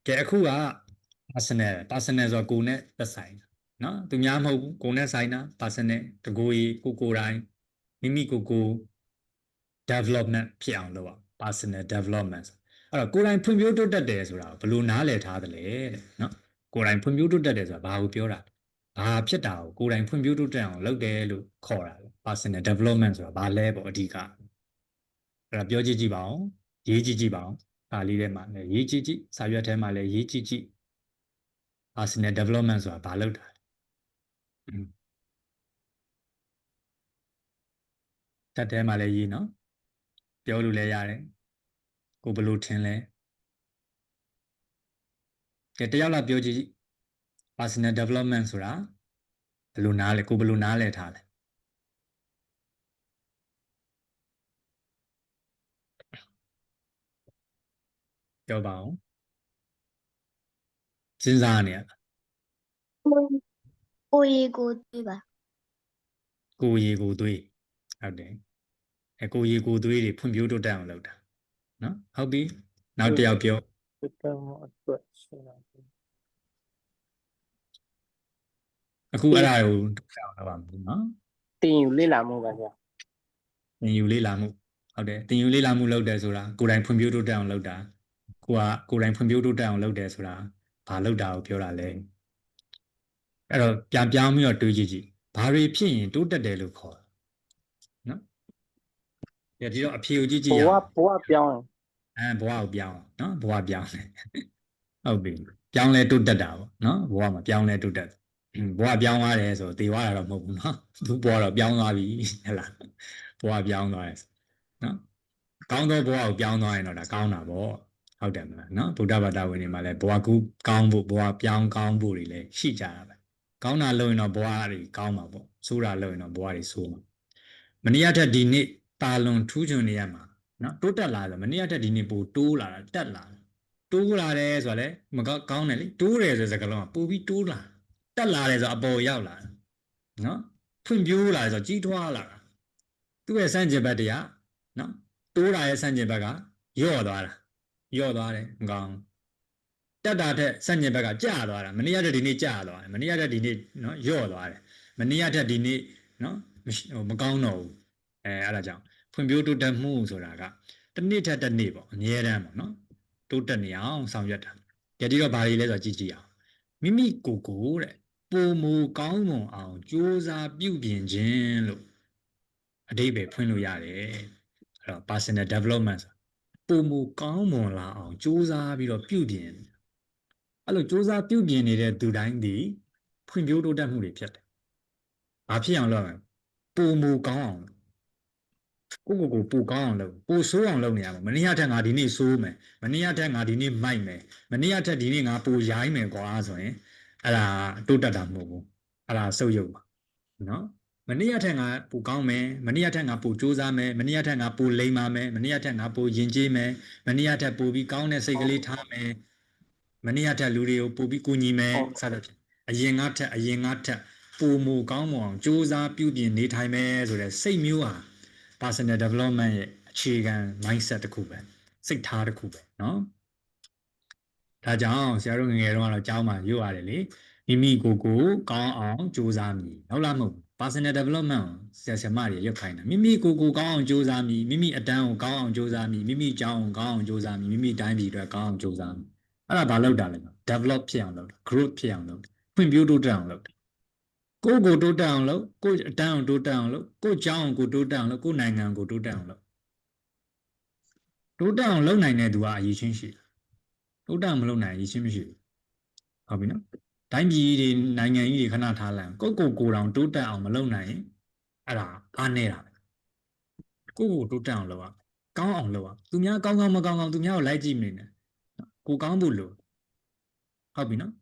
ကဲအခုက personal ဆိုကိုယ်နဲ့သက်ဆိုင်နော်သူများမဟုတ်ဘူးကိုယ်နဲ့ဆိုင်တာ personal တကိုယ်ကြီးကိုယ်တိုင်းမိမိကိုယ် development ဖြစ်အောင်လုပ်အောင် personal development အဲ့တော့ကိုယ်တိုင်ဖွံ့ဖြိုးတိုးတက်တယ်ဆိုတာဘယ်လိုနားလည်ထားသလဲတဲ့နော်ကိုယ်တိုင်ဖွံ့ဖြိုးတိုးတက်တယ်ဆိုတာဘာကိုပြောတာဘာဖြစ်တာကိုယ်တိုင်ဖွံ့ဖြိုးတိုးတက်အောင်လုပ်တယ်လို့ခေါ်တာ personal development ဆိုတာဘာလဲပေါ့အဓိကအဲ့ဒါပြောကြည့်ပါဦးရေးကြည့်ပါဦးဒါလေးထဲမှာလည်းရေးကြည့်စာရွက်ထဲမှာလည်းရေးကြည့် personal development ဆိုတာဘာလုပ်တာတက်ထဲမှာလည်းရေးနော်ပြောလို့လည်းရတယ်ကိုဘယ်လိုထင်လဲကဲတယောက်လာပြောကြည့် personal development ဆိုတာဘယ်လိုနားလဲကိုဘယ်လိုနားလဲထားလဲပြောပါဦးစဉ်းစားနေရကိုရီကိုတွေးပါကိုရီကိုသွေးဟုတ်တယ်ကိုရီကိုသွေးတွေဖွံ့ဖြိုးတိုးတက်အောင်လုပ်တာနော်ဟုတ်ပြီနောက်တစ်ယောက်ပြောအခုအဲ့ဒါကိုတောင်းတော့ပါမယ်နော်တင်ယူလေ့လာမှုပါဗျာတင်ယူလေ့လာမှုဟုတ်တယ်တင်ယူလေ့လာမှုလုပ်တယ်ဆိုတာကိုယ်တိုင်ဖွံ့ဖြိုးတိုးတက်အောင်လုပ်တာကိုယ်တိုင်ဖွံ့ဖြိုးတိုးတက်အောင်လုပ်တယ်ဆိုတာဘာလုပ်တာကိုပြောတာလဲအဲ့တော့ပြန်ပြောင်းပြီးတော့တွေးကြည့်ဘာတွေဖြစ်ရင်တိုးတက်တယ်လို့ခေါ်နော်ဒီတော့အဖြေကိုကြည့်ရဘဝပြောင်းဘဝကိုပြောင်းနော်ဘဝပြောင်းတယ်ဟုတ်ပြီပြောင်းလဲတိုးတက်တာပေါ့နော်ဘဝမှာပြောင်းလဲတိုးတက်ဘဝပြောင်းသွားတယ်ဆိုတည်သွားတာတော့မဟုတ်ဘူးနော်သူဘဝတော့ပြောင်းသွားပြီဟဲ့လားဘဝပြောင်းသွားတယ်နော်ကောင်းသောဘဝကိုပြောင်းသွားရင်တော့ဒါကောင်းတာပေါ့ဟုတ်တယ်မလားနော်ဗုဒ္ဓဘာသာဝင်တွေမှာလည်းဘဝကူကောင်းဖို့ဘဝပြောင်းကောင်းဖို့တွေလည်းရှိကြတာပဲကောင်းတာလုပ်ရင်တော့ဘဝတွေကောင်းမှာပေါ့ဆိုးတာလုပ်ရင်တော့ဘဝတွေဆိုးမှာမနေ့ကထက်ဒီနေ့တာလွန်ထူးချွန်နေရမှာနော်တိုးတက်လာဆိုမနေ့ကထက်ဒီနေ့ပိုတိုးလာတာတက်လာတိုးလာတယ်ဆိုတော့လေမကောင်းတယ်လေတိုးတယ်ဆိုတဲ့စကားလုံးကပိုပြီးတိုးလာတက်လာတယ်ဆိုအပေါ်ရောက်လာနော်ဖွံ့ဖြိုးလာတယ်ဆိုကြီးထွားလာတာသူ့ရဲ့စန့်ကျင်ဘက်တရားနော်တိုးလာရဲ့စန့်ကျင်ဘက်ကယော့သွားတယ်မကောင်းတက်တာတဲ့စန့်ကျင်ဘက်ကကျသွားတာမနေ့ကတည်းကဒီနေ့ကျသွားတယ်မနေ့ကတည်းကဒီနေ့နော်ယော့သွားတယ်မနေ့ကတည်းကဒီနေ့နော်မကောင်းတော့ဘူးအဲ့ဒါကြောင့်ဖွံ့ဖြိုးတိုးတက်မှုဆိုတာကတစ်နေ့ထက်တစ်နေ့ပေါ့အများတန်းပေါ့နော်တိုးတက်နေအောင်ဆောင်ရွက်တာကြည့်တော့ဘာတွေလဲဆိုတော့ကြည့်အောင်မိမိကိုယ်ကိုတဲ့ပုံမူကောင်းမွန်အောင်ကြိုးစားပြုပြင်ခြင်းလို့အဓိပ္ပာယ်ဖွင့်လို့ရတယ်အဲ့တော့ personal development ပုံမူကောင်းမွန်လာအောင်ကြိုးစားပြီးတော့ပြုပြင်အဲ့လိုကြိုးစားပြုပြင်နေတဲ့သူတိုင်းဒီဖွံ့ဖြိုးတိုးတက်မှုတွေဖြစ်တယ်။ဘာဖြစ်အောင်လုပ်လဲပုံမူကောင်းအောင်ကိုပူကောင်းအောင်လုပ်ပူဆိုးအောင်လုပ်နေရမှာမနေ့ကထက်ငါဒီနေ့ဆိုးမယ်မနေ့ကထက်ငါဒီနေ့မိုက်မယ်မနေ့ကထက်ဒီနေ့ငါပူရိုင်းမယ်ကွာဆိုရင်အဲ့ဒါတိုးတက်တာမဟုတ်ဘူးအဲ့ဒါဆုပ်ယုပ်ပါနော်မနေ့ကထက်ငါပူကောင်းမယ်မနေ့ကထက်ငါပူစူးစမ်းမယ်မနေ့ကထက်ငါပူလိမ့်ပါမယ်မနေ့ကထက်ငါပူယဉ်ကျေးမယ်မနေ့ကထက်ပူပြီးကောင်းတဲ့စိတ်ကလေးထားမယ်မနေ့ကထက်လူတွေကိုပူပြီးကူညီမယ်စသဖြင့်အရင်ကထက်ပူမူကောင်းမွန်အောင်စူးစမ်းပြုပြင်နေထိုင်မယ်ဆိုတဲ့စိတ်မျိုးဟာpersonal development ရဲ့အခြေခံ mindset တစ်ခုပဲစိတ်ထားတစ်ခုပဲเนาะဒါကြောင့်ဆရာတို့ငယ်တုန်းကတော့ကျောင်းမှာရွတ်ရတယ်လေမိမိကိုယ်ကိုကောင်းအောင်ကြိုးစားမည်ဟုတ်လားမဟုတ် personal development ဆရာဆရာမတွေရွတ်ခိုင်းတာမိမိကိုယ်ကိုကောင်းအောင်ကြိုးစားမည်မိမိအတန်းကိုကောင်းအောင်ကြိုးစားမည်မိမိကျောင်းကိုကောင်းအောင်ကြိုးစားမည်မိမိတိုင်းပြည်အတွက်ကောင်းအောင်ကြိုးစားမည်အဲ့ဒါဘာလုပ်တာလဲ develop ဖြစ်အောင်လုပ်တာ growth ဖြစ်အောင်လုပ်တာဖွံ့ဖြိုးတိုးတက်အောင်လုပ်တာကိုယ်ကိုတိုးတက်အောင်လုပ်ကိုယ်အတန်းကိုတိုးတက်အောင်လုပ်ကိုယ်ကျောင်းကိုတိုးတက်အောင်လုပ်ကိုယ်နိုင်ငံကိုတိုးတက်အောင်လုပ်တိုးတက်အောင်လုပ်နိုင်တဲ့သူကအရေးချင်းရှိတယ်တိုးတက်မလုပ်နိုင်အရေးချင်းမရှိဘူးဟုတ်ပြီနော်တိုင်းပြည်တွေနိုင်ငံကြီးတွေခဏထားလိုက်ကိုယ်တောင်တိုးတက်အောင်မလုပ်နိုင်ရင်အဲ့ဒါအားနေတာပဲကိုယ်တိုးတက်အောင်လုပ်ရကောင်းအောင်လုပ်ရသူများကောင်းကောင်းမကောင်းကောင်းသူများကိုလိုက်ကြည့်မနေနဲ့ကိုကောင်းဖို့လို့ဟုတ်ပြီနော်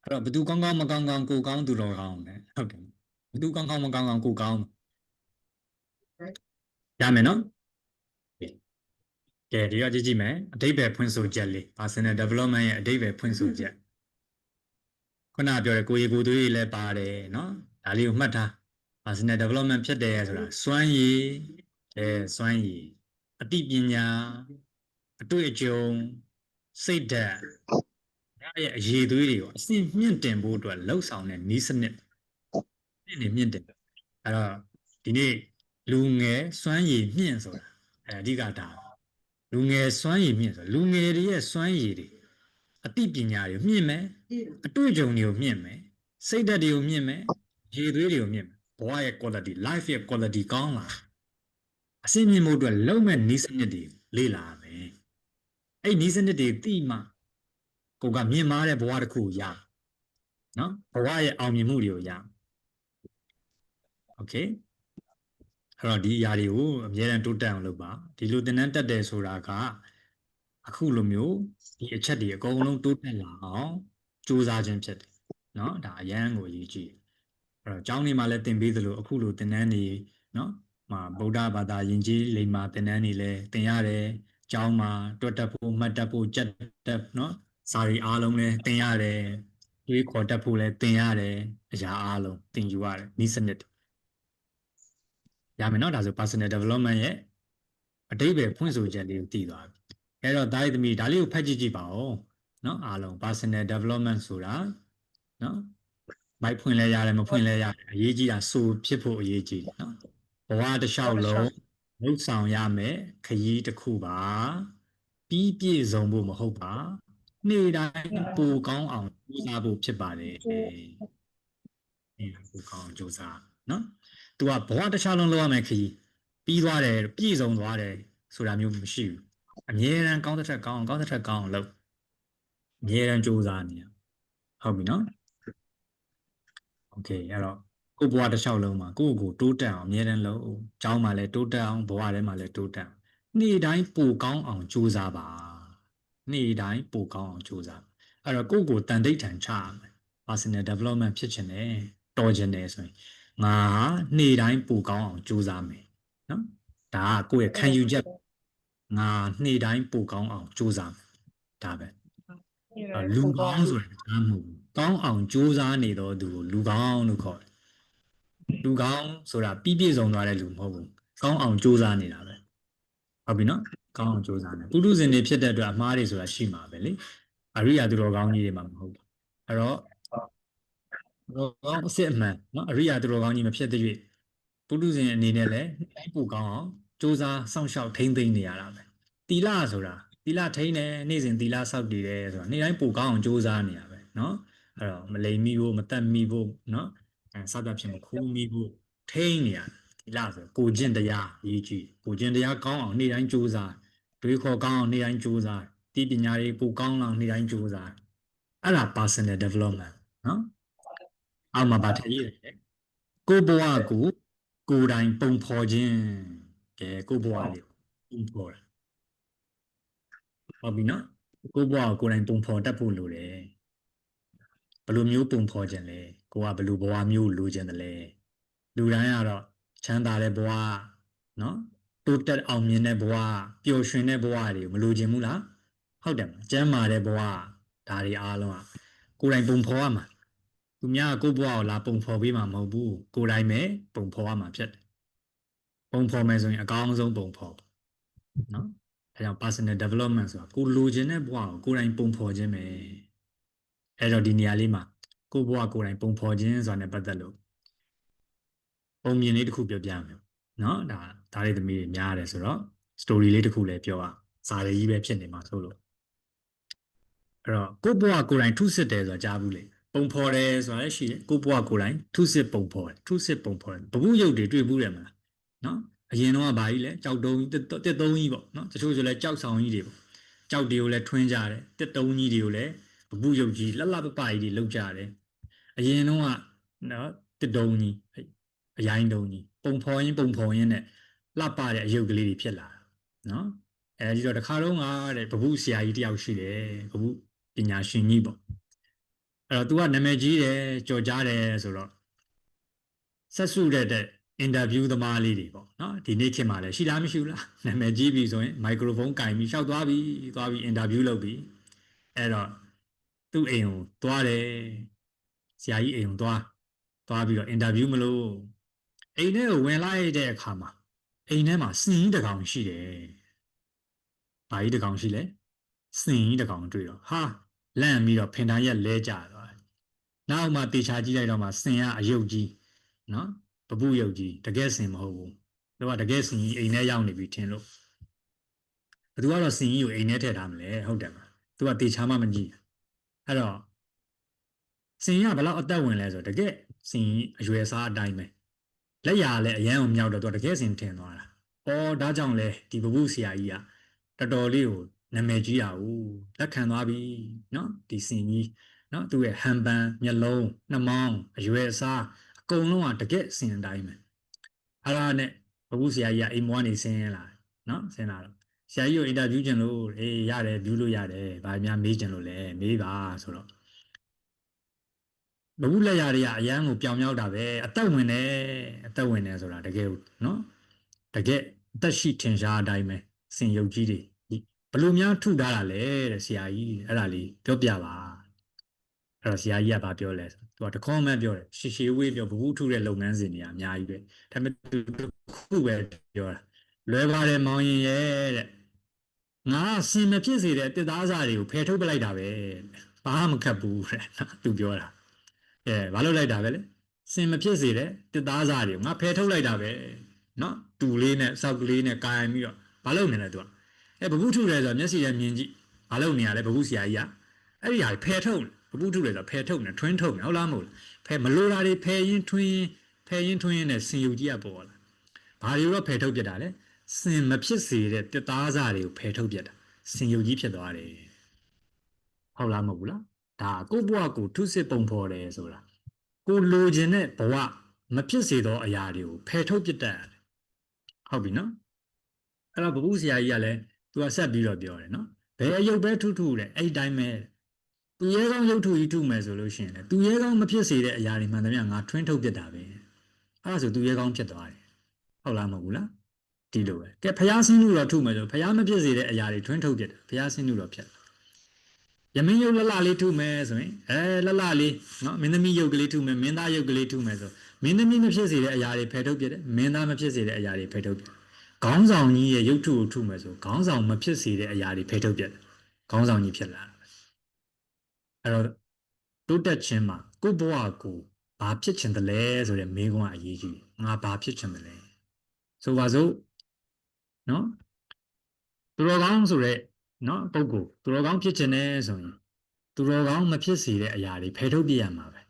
အဲ့တော့ဘသူကောင်းကောင်းမကောင်းကောင်းကိုကောင်းသူတော်ကောင်းတယ်ဟုတ်တယ်ဘသူကောင်းကောင်းမကောင်းကောင်းကိုကောင်းရမယ်နော်ကဲဒီတော့ကြည့်မယ်အဓိပ္ပာယ်ဖွင့်ဆိုချက်လေး personal development ရဲ့အဓိပ္ပာယ်ဖွင့်ဆိုချက်ခုနပြောတဲ့ကိုရီကိုသွေးကြီးလည်းပါတယ်နော်ဒါလေးကိုမှတ်ထား personal development ဖြစ်တယ်ဆိုတာစွမ်းရည်စွမ်းရည်အသိပညာအတွေ့အကြုံ စိတ်ဓာတ်ရဲ့အရေးသွေးတွေကိုအစင်မြင့်တင်ဖို့အတွက်လှုပ်ဆောင်တဲ့နည်းစနစ်မြင့်တင်အဲ့တော့ဒီနေ့လူငယ်စွမ်းရည်မြင့်ဆိုတာအဓိကဒါလူငယ်စွမ်းရည်မြင့်ဆိုလူငယ်တွေရဲ့စွမ်းရည်တွေအသိပညာတွေမြင့်မယ်အတွေ့အကြုံတွေကိုမြင့်မယ်စိတ်ဓာတ်တွေကိုမြင့်မယ်ရည်သွေးတွေကိုမြင့်မယ်ဘဝရဲ့ quality life ရဲ့ quality ကောင်းလာအစင်မြင့်မှုအတွက်လုံးမဲ့နည်းစနစ်တွေလေ့လာရမယ်အဲ့နည်းစနစ်တွေသိမှကိုကမြင့်မားတဲ့ဘဝတစ်ခုရနော်ဘဝရဲ့အောင်မြင်မှုတွေကိုရโอเคအဲ့တော့ဒီအရာတွေကိုအများအားတိုးတက်အောင်လုပ်ပါဒီလိုသင်တန်းတက်တယ်ဆိုတာကအခုလိုမျိုးဒီအချက်တွေအကုန်လုံးတိုးတက်လာအောင်စူးစမ်းခြင်းဖြစ်တယ်เนาะဒါအရန်ကိုအရေးကြီးအဲ့တော့ကျောင်းတွေမှာလည်းသင်ပေးသလိုအခုလိုသင်တန်းတွေเนาะဗုဒ္ဓဘာသာယဉ်ကျေးလိမ္မာသင်တန်းတွေလည်းသင်ရတယ်ကျောင်းမှာတွတ်တက်ဖို့မှတ်တက်ဖို့ကြက်တက်เนาะစာရီအားလုံးလည်းသင်ရတယ်တွေးခေါ်တက်ဖို့လည်းသင်ရတယ်အရာအားလုံးသင်ယူရတယ်နည်းစနစ်ရမယ်နော်ဒါဆို personal development ရဲ့အတိတ်ပဲဖွင့်ဆိုချက်လေးကိုသိသွားပြီအဲ့တော့ဒါရီသမီးဒါလေးကိုဖတ်ကြည့်ကြည့်ပါဦးနော်အားလုံး personal development ဆိုတာနော်မိုက်ဖွင့်လဲရတယ်မဖွင့်လဲရတယ်အရေးကြီးတာဆိုဖြစ်ဖို့အရေးကြီးတယ်နော်ဘဝတစ်လျှောက်လုံးလှုပ်ဆောင်ရမယ်ခရီးတစ်ခုပါပြီးပြည့်စုံဖို့မဟုတ်ပါနေ့တိုင်းပိုကောင်းအောင်ကြိုးစားဖို့ဖြစ်ပါတယ်ပိုကောင်းအောင်ကြိုးစားနော်သူကဘဝတစ်ခြားလုံးလုပ်ရမယ်ခရီးပြီးသွားတယ်ပြည့်စုံသွားတယ်ဆိုတာမျိုးမရှိဘူးအမြဲတမ်းကောင်းတဲ့ထက်ကောင်းကောင်းတဲ့ထက်ကောင်းအောင်လုပ်အမြဲတမ်းကြိုးစားနေရဟုတ်ပြီနော်โอเคအဲ့တော့ကိုဘဝတစ်လျှောက်လုံးမှာကိုယ့်ကိုတိုးတက်အောင်အမြဲတမ်းလုပ်ကျောင်းမှာလည်းတိုးတက်အောင်ဘဝထဲမှာလည်းတိုးတက်အောင်နေ့တိုင်းပိုကောင်းအောင်ကြိုးစားပါနေ့တိုင်းပိုကောင်းအောင်ကြိုးစားအဲ့တော့ကိုယ့်ကိုတန်တိတ်ထန်ချရမယ် personal development ဖြစ်ချင်တယ်တော်ချင်တယ်ဆိုရင်ငါဟာနေ့တိုင်းပိုကောင်းအောင်ကြိုးစားမယ်နော်ဒါကကိုယ့်ရဲ့ခံယူချက်ငါနေ့တိုင်းပိုကောင်းအောင်ကြိုးစားမယ်ဒါပဲလူကောင်းဆိုတာဒါမှမဟုတ်ကောင်းအောင်ကြိုးစားနေတော့သူကိုလူကောင်းလို့ခေါ်တယ်လူကောင်းဆိုတာပြည့်ပြည့်စုံသွားတဲ့လူမဟုတ်ဘူးကောင်းအောင်ကြိုးစားနေတာပဲဟုတ်ပြီနော်ကောင်းအောင်ကြိုးစားနေပုထုဇဉ်တွေဖြစ်တဲ့အတွက်အမှားတွေဆိုတာရှိမှာပဲလေအရိယာသူတော်ကောင်းကြီးတွေမှာမဟုတ်ဘူးအဲ့တော့ကောင်းအစစ်အမှန်နော်အရိယာသူတော်ကောင်းကြီးမဖြစ်တဲ့၍ပုထုဇဉ်အနေနဲ့လည်းတိုင်းပိုကောင်းအောင်စူးစမ်းစောင့်ရှောက်ထိန်းသိမ်းနေရတာပဲတီလဆိုတာတီလထိန်းတယ်နေ့စဉ်တီလစောက်တည်တယ်ဆိုတာနေ့တိုင်းပိုကောင်းအောင်စူးစမ်းနေရပဲနော်အဲ့တော့မလိမ်မိဖို့မတက်မိဖို့နော်စသဖြင့်မခိုးမိဖို့ထိန်းနေရတီလဆိုကိုကျင့်တရားရေးကြည့်ကိုကျင့်တရားကောင်းအောင်နေ့တိုင်းစူးစမ်းတွေးခေါ်ကောင်းအောင်နေ့တိုင်းစူးစမ်းဒီပညာတွေပိုကောင်းအောင်နေ့တိုင်းစူးစမ်းအဲ့ဒါ personal development နော်အောက်မှာဗာထည့်ရတယ်ကိုဘဝကိုယ်တိုင်ပုံဖော်ခြင်းကဲကိုဘဝလေးပုံဖော်တာဟုတ်ပြီနော်ကိုဘဝကိုယ်တိုင်ပုံဖော်တတ်ဖို့လိုတယ်ဘယ်လိုမျိုးပုံဖော်ခြင်းလဲကိုကဘယ်လိုဘဝမျိုးလိုချင်တယ်လဲလူတိုင်းကတော့ချမ်းသာတဲ့ဘဝနော်တိုးတက်အောင်မြင်တဲ့ဘဝပျော်ရွှင်တဲ့ဘဝတွေကိုမလိုချင်ဘူးလားဟုတ်တယ်မလားကျမ်းမာတဲ့ဘဝဒါတွေအားလုံးကကိုယ်တိုင်ပုံဖော်ရမှာသူများကိုယ့်ဘဝကိုလာပုံဖော်ပေးမှာမဟုတ်ဘူးကိုယ်တိုင်ပဲပုံဖော်ရမှာဖြစ်တယ်ပုံဖော်မယ်ဆိုရင်အကောင်းဆုံးပုံဖော်နော်အဲကြောင့် personal development ဆိုတာကိုလိုချင်တဲ့ဘဝကိုကိုယ်တိုင်ပုံဖော်ခြင်းပဲအဲတော့ဒီနေရာလေးမှာကိုယ့်ဘဝကိုယ်တိုင်ပုံဖော်ခြင်းဆိုတာနဲ့ပတ်သက်လို့ပုံမြင်လေးတစ်ခုပြောပြမယ်နော်ဒါလေးသမီးတွေများတယ်ဆိုတော့ story လေးတစ်ခုလည်းပြောရစာရေးကြီးပဲဖြစ်နေမှာဆိုလို့အဲ့တော့ကိုယ့်ဘဝကိုယ်တိုင်ထုစစ်တယ်ဆိုတာကြားဘူးလေပုံဖော်တယ်ဆိုတာလည်းရှိတယ်ကိုယ့်ဘဝကိုယ်တိုင်ထုစစ်ပုံဖော်တယ်ထုစစ်ပုံဖော်တယ်ဘဘူးရုပ်တွေတွေ့ဘူးတယ်မလားနော်အရင်တော့ကဘာကြီးလဲကြောက်တုံးတစ်တုံးကြီးပေါ့နော်တချို့ဆိုလဲကြောက်ဆောင်ကြီးတွေပေါ့ကြောက်တွေကိုလည်းထွင်းကြတယ်တစ်တုံးကြီးတွေကိုလည်းဘဘူးရုပ်ကြီးလှလှပပကြီးတွေလောက်ကြတယ်အရင်တော့ကနော်တစ်တုံးကြီးအရိုင်းတုံးကြီးပုံဖော်ရင်းနဲ့လှပတဲ့အယုတ်ကလေးတွေဖြစ်လာတာနော်အဲဒီတော့တခါတော့ငါတဲ့ဘဘူးဆရာကြီးတယောက်ရှိတယ်ဘဘူးပညာရှင်ကြီးပေါ့အဲ့တော့ तू ကနာမည်ကြီးတယ်ကြော်ကြားတယ်ဆိုတော့ဆက်စုတဲ့အင်တာဗျူးသမားလေးတွေပေါ့နော်ဒီနေ့ခေတ်မှာလည်းရှိလားမရှိဘူးလားနာမည်ကြီးပြီဆိုရင်မိုက်ခရိုဖုန်းကင်ပြီးရှောက်သွားပြီးအင်တာဗျူးလုပ်ပြီးအဲ့တော့သူ့အိမ်ကိုသွားတယ်ဆရာကြီးအိမ်ကိုသွားပြီးတော့အင်တာဗျူးမလို့အိမ်ထဲကိုဝင်လိုက်တဲ့အခါမှာအိမ်ထဲမှာစင်ကြီးတစ်ကောင်ရှိတယ်။ဘာကြီးတစ်ကောင်ရှိလဲ စင်ကြီးတကောင်တွေ့တော့ဟာလန့်ပြီးတော့ဖင်တိုင်းရက်လဲကျသွားတယ်နောက်မှတေချာကြည့်လိုက်တော့မှစင်ကအယုတ်ကြီးနော်ပပုယုတ်ကြီးတကယ်စင်မဟုတ်ဘူးသူကတကယ်စင်ကြီးအိမ်ထဲရောက်နေပြီထင်လို့ဘသူကတော့စင်ကြီးကိုအိမ်ထဲထည့်ထားမလဲဟုတ်တယ်မလားသူကတေချာမှမကြည့်အဲ့တော့စင်ကြီးကဘယ်လောက်အသက်ဝင်လဲဆိုတကယ်စင်ကြီးအရွယ်စားအတိုင်းပဲလက်ရလည်းအရန်ကိုမြောက်တော့သူကတကယ်စင်ထင်သွားတာအော်ဒါကြောင့်လေဒီပပုဆရာကြီးကတော်တော်လေးကိုနာမည်ကြီးတာကိုလက်ခံသွားပြီနော်ဒီစင်ကြီးနော်သူ့ရဲ့ဟန်ပန်မျက်လုံးနှာမောင်းအရွယ်အစားအကုန်လုံးကတကယ်စင်အတိုင်းပဲအဲ့ဒါနဲ့ပပုဆရာကြီးကအိမ်မွားနေဆင်းလာနော်ဆင်းလာတော့ဆရာကြီးကိုအင်တာဗျူးကျင်လို့အေးရတယ်ဗျူးလို့ရတယ်ဗာများမေးကျင်လို့လဲမေးပါဆိုတော့ဘဘူးလက်ရတွေကအရန်ကိုပြောင်မြောက်တာပဲအသက်ဝင်တယ်ဆိုတာတကယ်နော်တကယ်အသက်ရှိထင်ရှားအတိုင်းပဲစင်ရုပ်ကြီးတွေဘလို့များထုထားတာလဲတဲ့ဆရာကြီးအဲ့ဒါလေးပြောပြပါအဲ့တော့ဆရာကြီးကပြောလဲဆိုသူကတခေါက်မှပြောတယ်ရှေရှေဝေးပြောဘဘူးထုတဲ့လုပ်ငန်းစဉ်တွေအများကြီးပဲဒါပေမဲ့သူတစ်ခုပဲပြောတာလွယ်ပါတယ်မောင်ရင်ရဲ့တဲ့ငါစင်မဖြစ်စေတဲ့တစ်သားစားတွေကိုဖယ်ထုတ်ပလိုက်တာပဲဘာမှမခတ်ဘူးတဲ့သူပြောတာဘာလို့လိုက်တာပဲလဲစင်မဖြစ်စေတဲ့တစ်သားစားတွေကိုငါဖယ်ထုတ်လိုက်တာပဲနော်တူလေးနဲ့စောက်ကလေးနဲ့ကာယံပြီးတော့ဘာလုပ်နေလဲသူကဘဘူးထုတယ်ဆိုတော့မျက်စိနဲ့မြင်ကြည့်ဘာလုပ်နေရလဲဘဘူးဆရာကြီးကအဲ့ဒီဟာဖယ်ထုတ်ဘဘူးထုတယ်ဆိုတော့ဖယ်ထုတ်နေထွင်းထုတ်နေဟုတ်လားမဟုတ်လားဖယ်မလိုတာတွေဖယ်ရင်ထွင်းနဲ့စင်ယူကြီးကပေါ်လာဘာတွေတော့ဖယ်ထုတ်ပြတာလဲစင်မဖြစ်စေတဲ့တစ်သားစားတွေကိုဖယ်ထုတ်ပြတာစင်ယူကြီးဖြစ်သွားတယ်ဟုတ်လားမဟုတ်ဘူးလားဒါကိုဘွားကိုထုစစ်ပုံဖော်တယ်ဆိုတာကိုလိုချင်တဲ့ဘဝမဖြစ်စေသောအရာတွေကိုဖယ်ထုတ်ပြတတ်ရတယ်ဟုတ်ပြီနော်အဲ့တော့ဘုရားဆရာကြီးကလည်းသူကဆက်ပြီးတော့ပြောတယ်နော်ဘယ်အယုတ်ပဲထုတယ်အဲ့ဒီတိုင်းပဲသူရဲကောင်းရုပ်ထုကြီးထုမယ်ဆိုလို့ရှိရင်လေသူရဲကောင်းမဖြစ်စေတဲ့အရာတွေမှန်သမျှငါထွင်းထုတ်ပြတာပဲအဲ့ဒါဆိုသူရဲကောင်းဖြစ်သွားတယ်ဟုတ်လားမဟုတ်ဘူးလားဒီလိုပဲကဲဖျားဆင်းလို့တော့ထုမယ်ဆိုဖျားမဖြစ်စေတဲ့အရာတွေထွင်းထုတ်ပြတာဖျားဆင်းလို့တော့ဖြစ်ယမင်းရုပ်လှလှလေးထုမယ်ဆိုရင်လှလှလေးနော်မင်းသမီးရုပ်ကလေးထုမယ်မင်းသားရုပ်ကလေးထုမယ်ဆိုမင်းသမီးမဖြစ်စေတဲ့အရာတွေဖယ်ထုတ်ပြတယ်မင်းသားမဖြစ်စေတဲ့အရာတွေဖယ်ထုတ်ပြတယ်ခေါင်းဆောင်ကြီးရဲ့ရုပ်ထုကိုထုမယ်ဆိုခေါင်းဆောင်မဖြစ်စေတဲ့အရာတွေဖယ်ထုတ်ပြတယ်ခေါင်းဆောင်ကြီးဖြစ်လာတာအဲ့တော့တိုးတက်ခြင်းမှာကိုယ့်ဘဝကိုဘာဖြစ်ချင်တယ်လဲဆိုတဲ့မေးခွန်းအရေးကြီးငါဘာဖြစ်ချင်တယ်လဲဆိုပါစို့နော်သူတော်ကောင်းဆိုတဲ့နော်ပုဂ္ဂိုလ်သူတော်ကောင်းဖြစ်ချင်တယ်ဆိုရင်သူတော်ကောင်းမဖြစ်စေတဲ့အရာတွေဖယ်ထုတ်ပြရမှာပဲ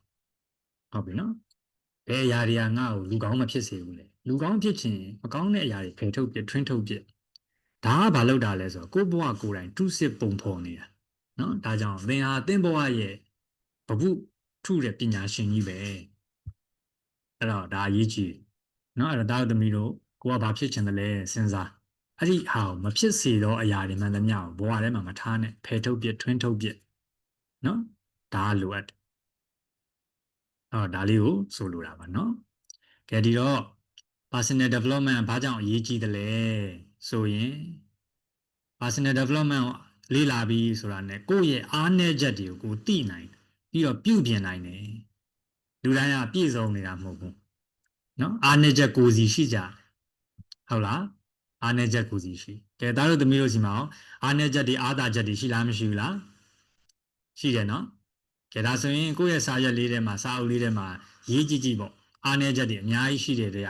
ဟုတ်ပြီနော်ဘယ်အရာတွေကငါ့ကိုလူကောင်းမဖြစ်စေဘူးလေလူကောင်းဖြစ်ချင်မကောင်းတဲ့အရာတွေဖယ်ထုတ်ပြထွင်းထုတ်ပြဒါကဘာလို့တာလဲဆိုတော့ကိုယ့်ဘဝကိုယ်တိုင်ထုစစ်ပုံဖော်နေတာနော်ဒါကြောင့်သင်ဟာသင်ဘဝရဲ့ဘဝထုတဲ့ပညာရှင်ကြီးပဲအဲ့တော့ဒါအရေးကြီးနော်အဲ့တော့ဒါသမီးတို့ကိုကဘာဖြစ်ချင်တယ်လဲစဉ်းစားအဲ့ဒီဟာကိုမဖြစ်စေတော့အရာတွေမှန်သမျှကိုဘဝထဲမှာမထားနဲ့ဖယ်ထုတ်ပြထွင်းထုတ်ပြနော်ဒါလိုအပ်ဒါလေးကိုဆိုလိုတာပါနော်ကဲဒီတော့ personal development ဘာကြောင့်အရေးကြီးတယ်လဲဆိုရင် personal development ကိုလေ့လာပြီးဆိုတာနဲ့ကိုယ့်ရဲ့အားနည်းချက်တွေကိုသိနိုင်ပြီးတော့ပြုပြင်နိုင်တယ်လူတိုင်းကပြည့်စုံနေတာမဟုတ်ဘူးနော်အားနည်းချက်ကိုယ်စီရှိကြဟုတ်လားအားနည်းချက်ကိုယ်စီရှိကဲသားတို့သမီးတို့စီမှာအားနည်းချက်တွေအားသာချက်တွေရှိလားမရှိဘူးလားရှိတယ်နော်ကဲဒါဆိုရင်ကိုယ့်ရဲ့စာရွက်လေးထဲမှာစာအုပ်လေးထဲမှာရေးကြည့်ကြည့်ပေါ့အားနည်းချက်တွေအများကြီးရှိတယ်တဲ့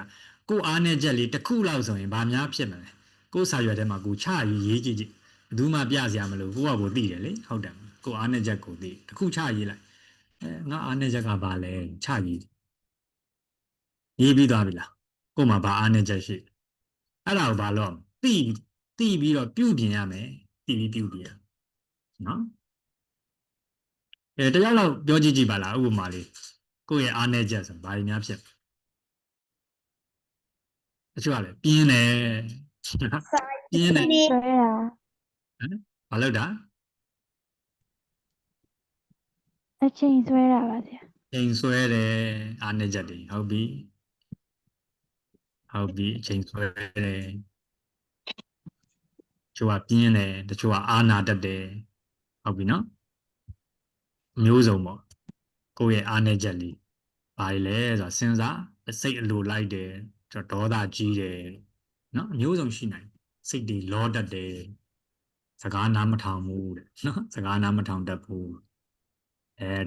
ကိုယ်အားနည်းချက်လေးတစ်ခုလောက်ဆိုရင်ဘာများဖြစ်မလဲကိုယ်စာရွက်ထဲမှာကိုချရေးကြည့်ကြည့်ဘယ်သူမှပြစရာမလိုကိုယ့်ဘာကိုသိတယ်လေဟုတ်တယ်ကိုယ်အားနည်းချက်ကိုသိတစ်ခုချရေးလိုက်ငါအားနည်းချက်ကဘာလဲချရေးပြီးသွားပြီလားကိုယ်မှာဘာအားနည်းချက်ရှိအဲ့ဒါကိုဘာလို့သိပြီးတော့ပြုပြင်ရမယ်သိပြီးပြုပြင်ရနော်တယောက်လောက်ပြောကြည့်ကြည့်ပါလားဥပမာလေးကိုယ့်ရဲ့အားနည်းချက်ဆိုဘာတွေများဖြစ်တချို့ကလည်းပြင်းတယ်ဘာလို့တာအချိန်ဆွဲတာပါဗျာချိန်ဆွဲတယ်အားနည်းချက်တွေဟုတ်ပြီအချိန်ဆွဲတယ်တချို့ကပြင်းတယ်တချို့ကအားနာတတ်တယ်ဟုတ်ပြီနော်မျိုးစုံပေါ့ကိုယ့်ရဲ့အားနည်းချက်လေးဘာတွေလဲဆိုတော့စဉ်းစားစိတ်အလိုလိုက်တယ်ဒေါသကြီးတယ်နော်မျိုးစုံရှိနိုင်စိတ်တွေလောတတ်တယ် စကားနားမထောင်ဘူးတဲ့နော်စကားနားမထောင်တတ်ဘူး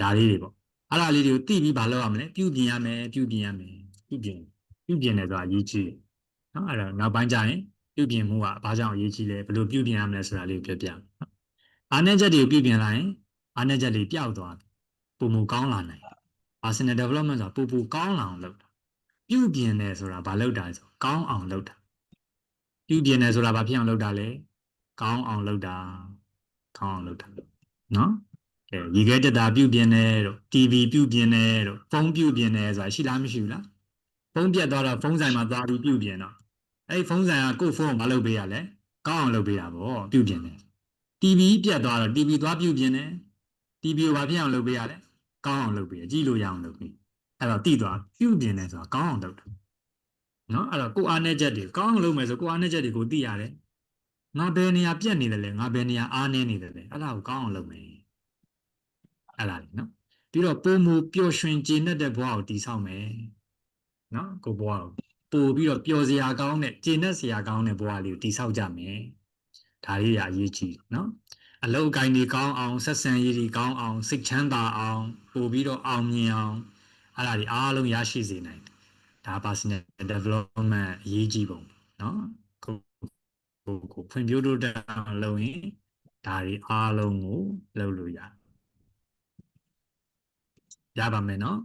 ဒါလေးတွေပေါ့အဲ့ဒါလေးတွေကိုသိပြီးဘာလုပ်ရမလဲပြုပြင်ရမယ်ပြုပြင်တယ်ဆိုတာအရေးကြီးတယ်နော်အဲ့တော့နောက်ပိုင်းကျရင်ပြုပြင်မှုကဘာကြောင့်အရေးကြီးလဲဘယ်လိုပြုပြင်ရမလဲဆိုတာလေးကိုပြောပြနော်အားနည်းချက်တွေကိုပြုပြင်လိုက်ရင်အားနည်းချက်တွေပျောက်သွားပုံမူကောင်းလာနိုင် personal development ဆိုတာပိုကောင်းလာအောင်လုပ်တာပြုပြင်တယ်ဆိုတာဘာလုပ်တာလဲဆိုကောင်းအောင်လုပ်တာပြုပြင်တယ်ဆိုတာဘာဖြစ်အောင်လုပ်တာလဲကောင်းအောင်လုပ်တာနော်ရေခဲတက်တာပြုပြင်တယ်တို့ TV ပြုပြင်တယ်တို့ဖုန်းပြုပြင်တယ်ဆိုတာရှိလားမရှိဘူးလားဖုန်းပြတ်သွားတော့ဖုန်းဆိုင်မှာသွားပြီးပြုပြင်တော့အဲ့ဖုန်းဆိုင်ကကိုယ့်ဖုန်းကိုမလုပ်ပေးရလဲကောင်းအောင်လုပ်ပေးတာပေါ့ပြုပြင်တယ် TV ပြတ်သွားတော့ TV သွားပြုပြင်တယ် TV ကိုဘာဖြစ်အောင်လုပ်ပေးရလဲကောင်းအောင်လုပ်ပေးရကြည့်လို့ရအောင်လုပ်ပေးအဲ့တော့တိသွားပြုပြင်တယ်ဆိုတာကောင်းအောင်လုပ်တာနော်အဲ့တော့ကိုအားနေချက်တွေကောင်းအောင်လုပ်မယ်ဆိုကိုအားနေချက်တွေကိုသိရတယ်ငါဘယ်နေရာပြတ်နေတယ်လဲငါဘယ်နေရာအားနေနေတယ်လဲအဲ့ဒါကိုကောင်းအောင်လုပ်မယ်အဲ့ဒါလေနော်ပြီးတော့ပုံမူပျော်ရွှင်ကျေနပ်တဲ့ဘဝကိုတည်ဆောက်မယ်နော်ကိုဘဝကိုပို့ပြီးတော့ပျော်စရာကောင်းတဲ့ကျေနပ်စရာကောင်းတဲ့ဘဝလေးကိုတည်ဆောက်ကြမယ်ဒါလေးရာအရေးကြီးနော်အလုပ်အကိုင်းတွေကောင်းအောင်ဆက်ဆံရေးတွေကောင်းအောင်စိတ်ချမ်းသာအောင်ပို့ပြီးတော့အောင်မြင်အောင်အဲ့ဒါတွေအားလုံးရရှိစေနိုင်ဒါ personal development အရေးကြီးပုံနော်ကိုဖွံ့ဖြိုးတိုးတက်အောင်လုပ်ရင်ဒါတွေအားလုံးကိုလုပ်လို့ရပါမယ်နော်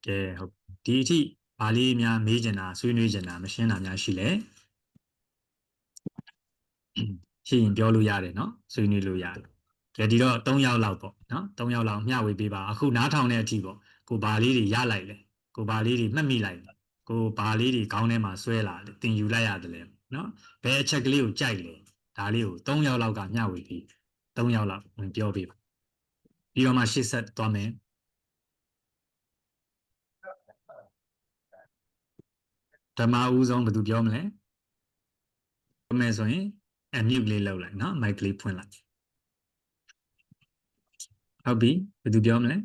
ကဲဟုတ်ဒီအထိဘာလေးများမေးချင်တာဆွေးနွေးချင်တာမရှင်းတာများရှိလဲရှိရင်ပြောလို့ရတယ်နော်ဆွေးနွေးလို့ရတယ်ကဲဒီတော့3ယောက်လောက်ပေါ့နော်3ယောက်လောက်မျှဝေပေးပါအခုနားထောင်တဲ့အထိပေါ့ကိုဘာလေးတွေရလိုက်လဲကိုဘာလေးတွေမှတ်မိလိုက်လဲကိုဘာလေးတွေခေါင်းထဲမှာဆွဲလာတယ်သင်ယူလိုက်ရတယ်လေနော်ဘယ်အချက်ကလေးကိုကြိုက်လဲဒါလေးကို3ယောက်လောက်ကမျှဝေပြီး3ယောက်လောက်ဝင်ပြောပေးပါပြီးတော့မှရှေ့ဆက်သွားမယ်ဓမ္မဦးဆုံးဘယ်သူပြောမလဲပြောမယ်ဆိုရင် unmute လေးလုပ်လိုက်နော် mic လေးဖွင့်လိုက်ဟုတ်ပြီဘယ်သူပြောမလဲ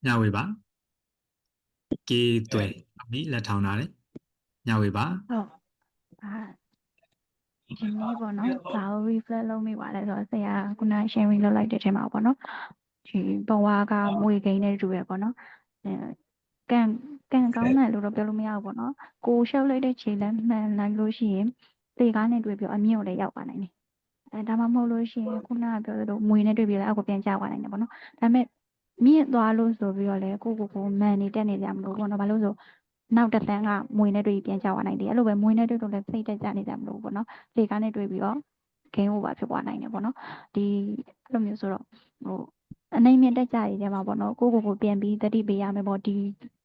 ညဝေပါကေတွယ်ဟုတ်ပြီလက်ထောင်ထားတယ်ညဝေပါဟုတ်ဒီနေ့ပေါ့နော်ဒါကို reflect လုပ်မိပါတယ်ဆိုတော့ဆရာခုန sharing လုပ်လိုက်တဲ့အချိန်မှာပေါ့နော်ဒီဘဝကမွေကိန်းနဲ့တူရပေါ့နော်ကံကောင်းတယ်လို့တော့ပြောလို့မရဘူးပေါ့နော်ကိုရှောက်လိုက်တဲ့ခြေလက်မှန်လိုက်လို့ရှိရင်သေကားနဲ့တွေ့ပြီးအမြင့်ကိုလည်းရောက်ပါနိုင်တယ်ဒါမှမဟုတ်လို့ရှိရင်ခုနကပြောသလိုမွေနဲ့တွေ့ပြီးလည်းအောက်ကိုပြန်ကျသွားနိုင်တယ်ပေါ့နော်ဒါပေမဲ့မြင့်သွားလို့ဆိုပြီးတော့လည်းကိုမန်နေတက်နေကြမလို့ပေါ့နော်ဘာလို့ဆိုနောက်တစ်သန်းကမွေနဲ့တွေ့ပြန်ကျသွားနိုင်တယ်အဲ့လိုပဲမွေနဲ့တွေ့လို့လည်းစိတ်တက်ကြနေကြမလို့ပေါ့နော်သေကားနဲ့တွေ့ပြီးတော့ဂိမ်း over ဖြစ်သွားနိုင်တယ်ပေါ့နော်ဒီအဲ့လိုမျိုးဆိုတော့အနိုင်မြင့်တက်ကြရတဲ့မှာပေါ့နော်ကိုပြန်ပြီးတတိပေးရမယ်ပေါ့ဒီ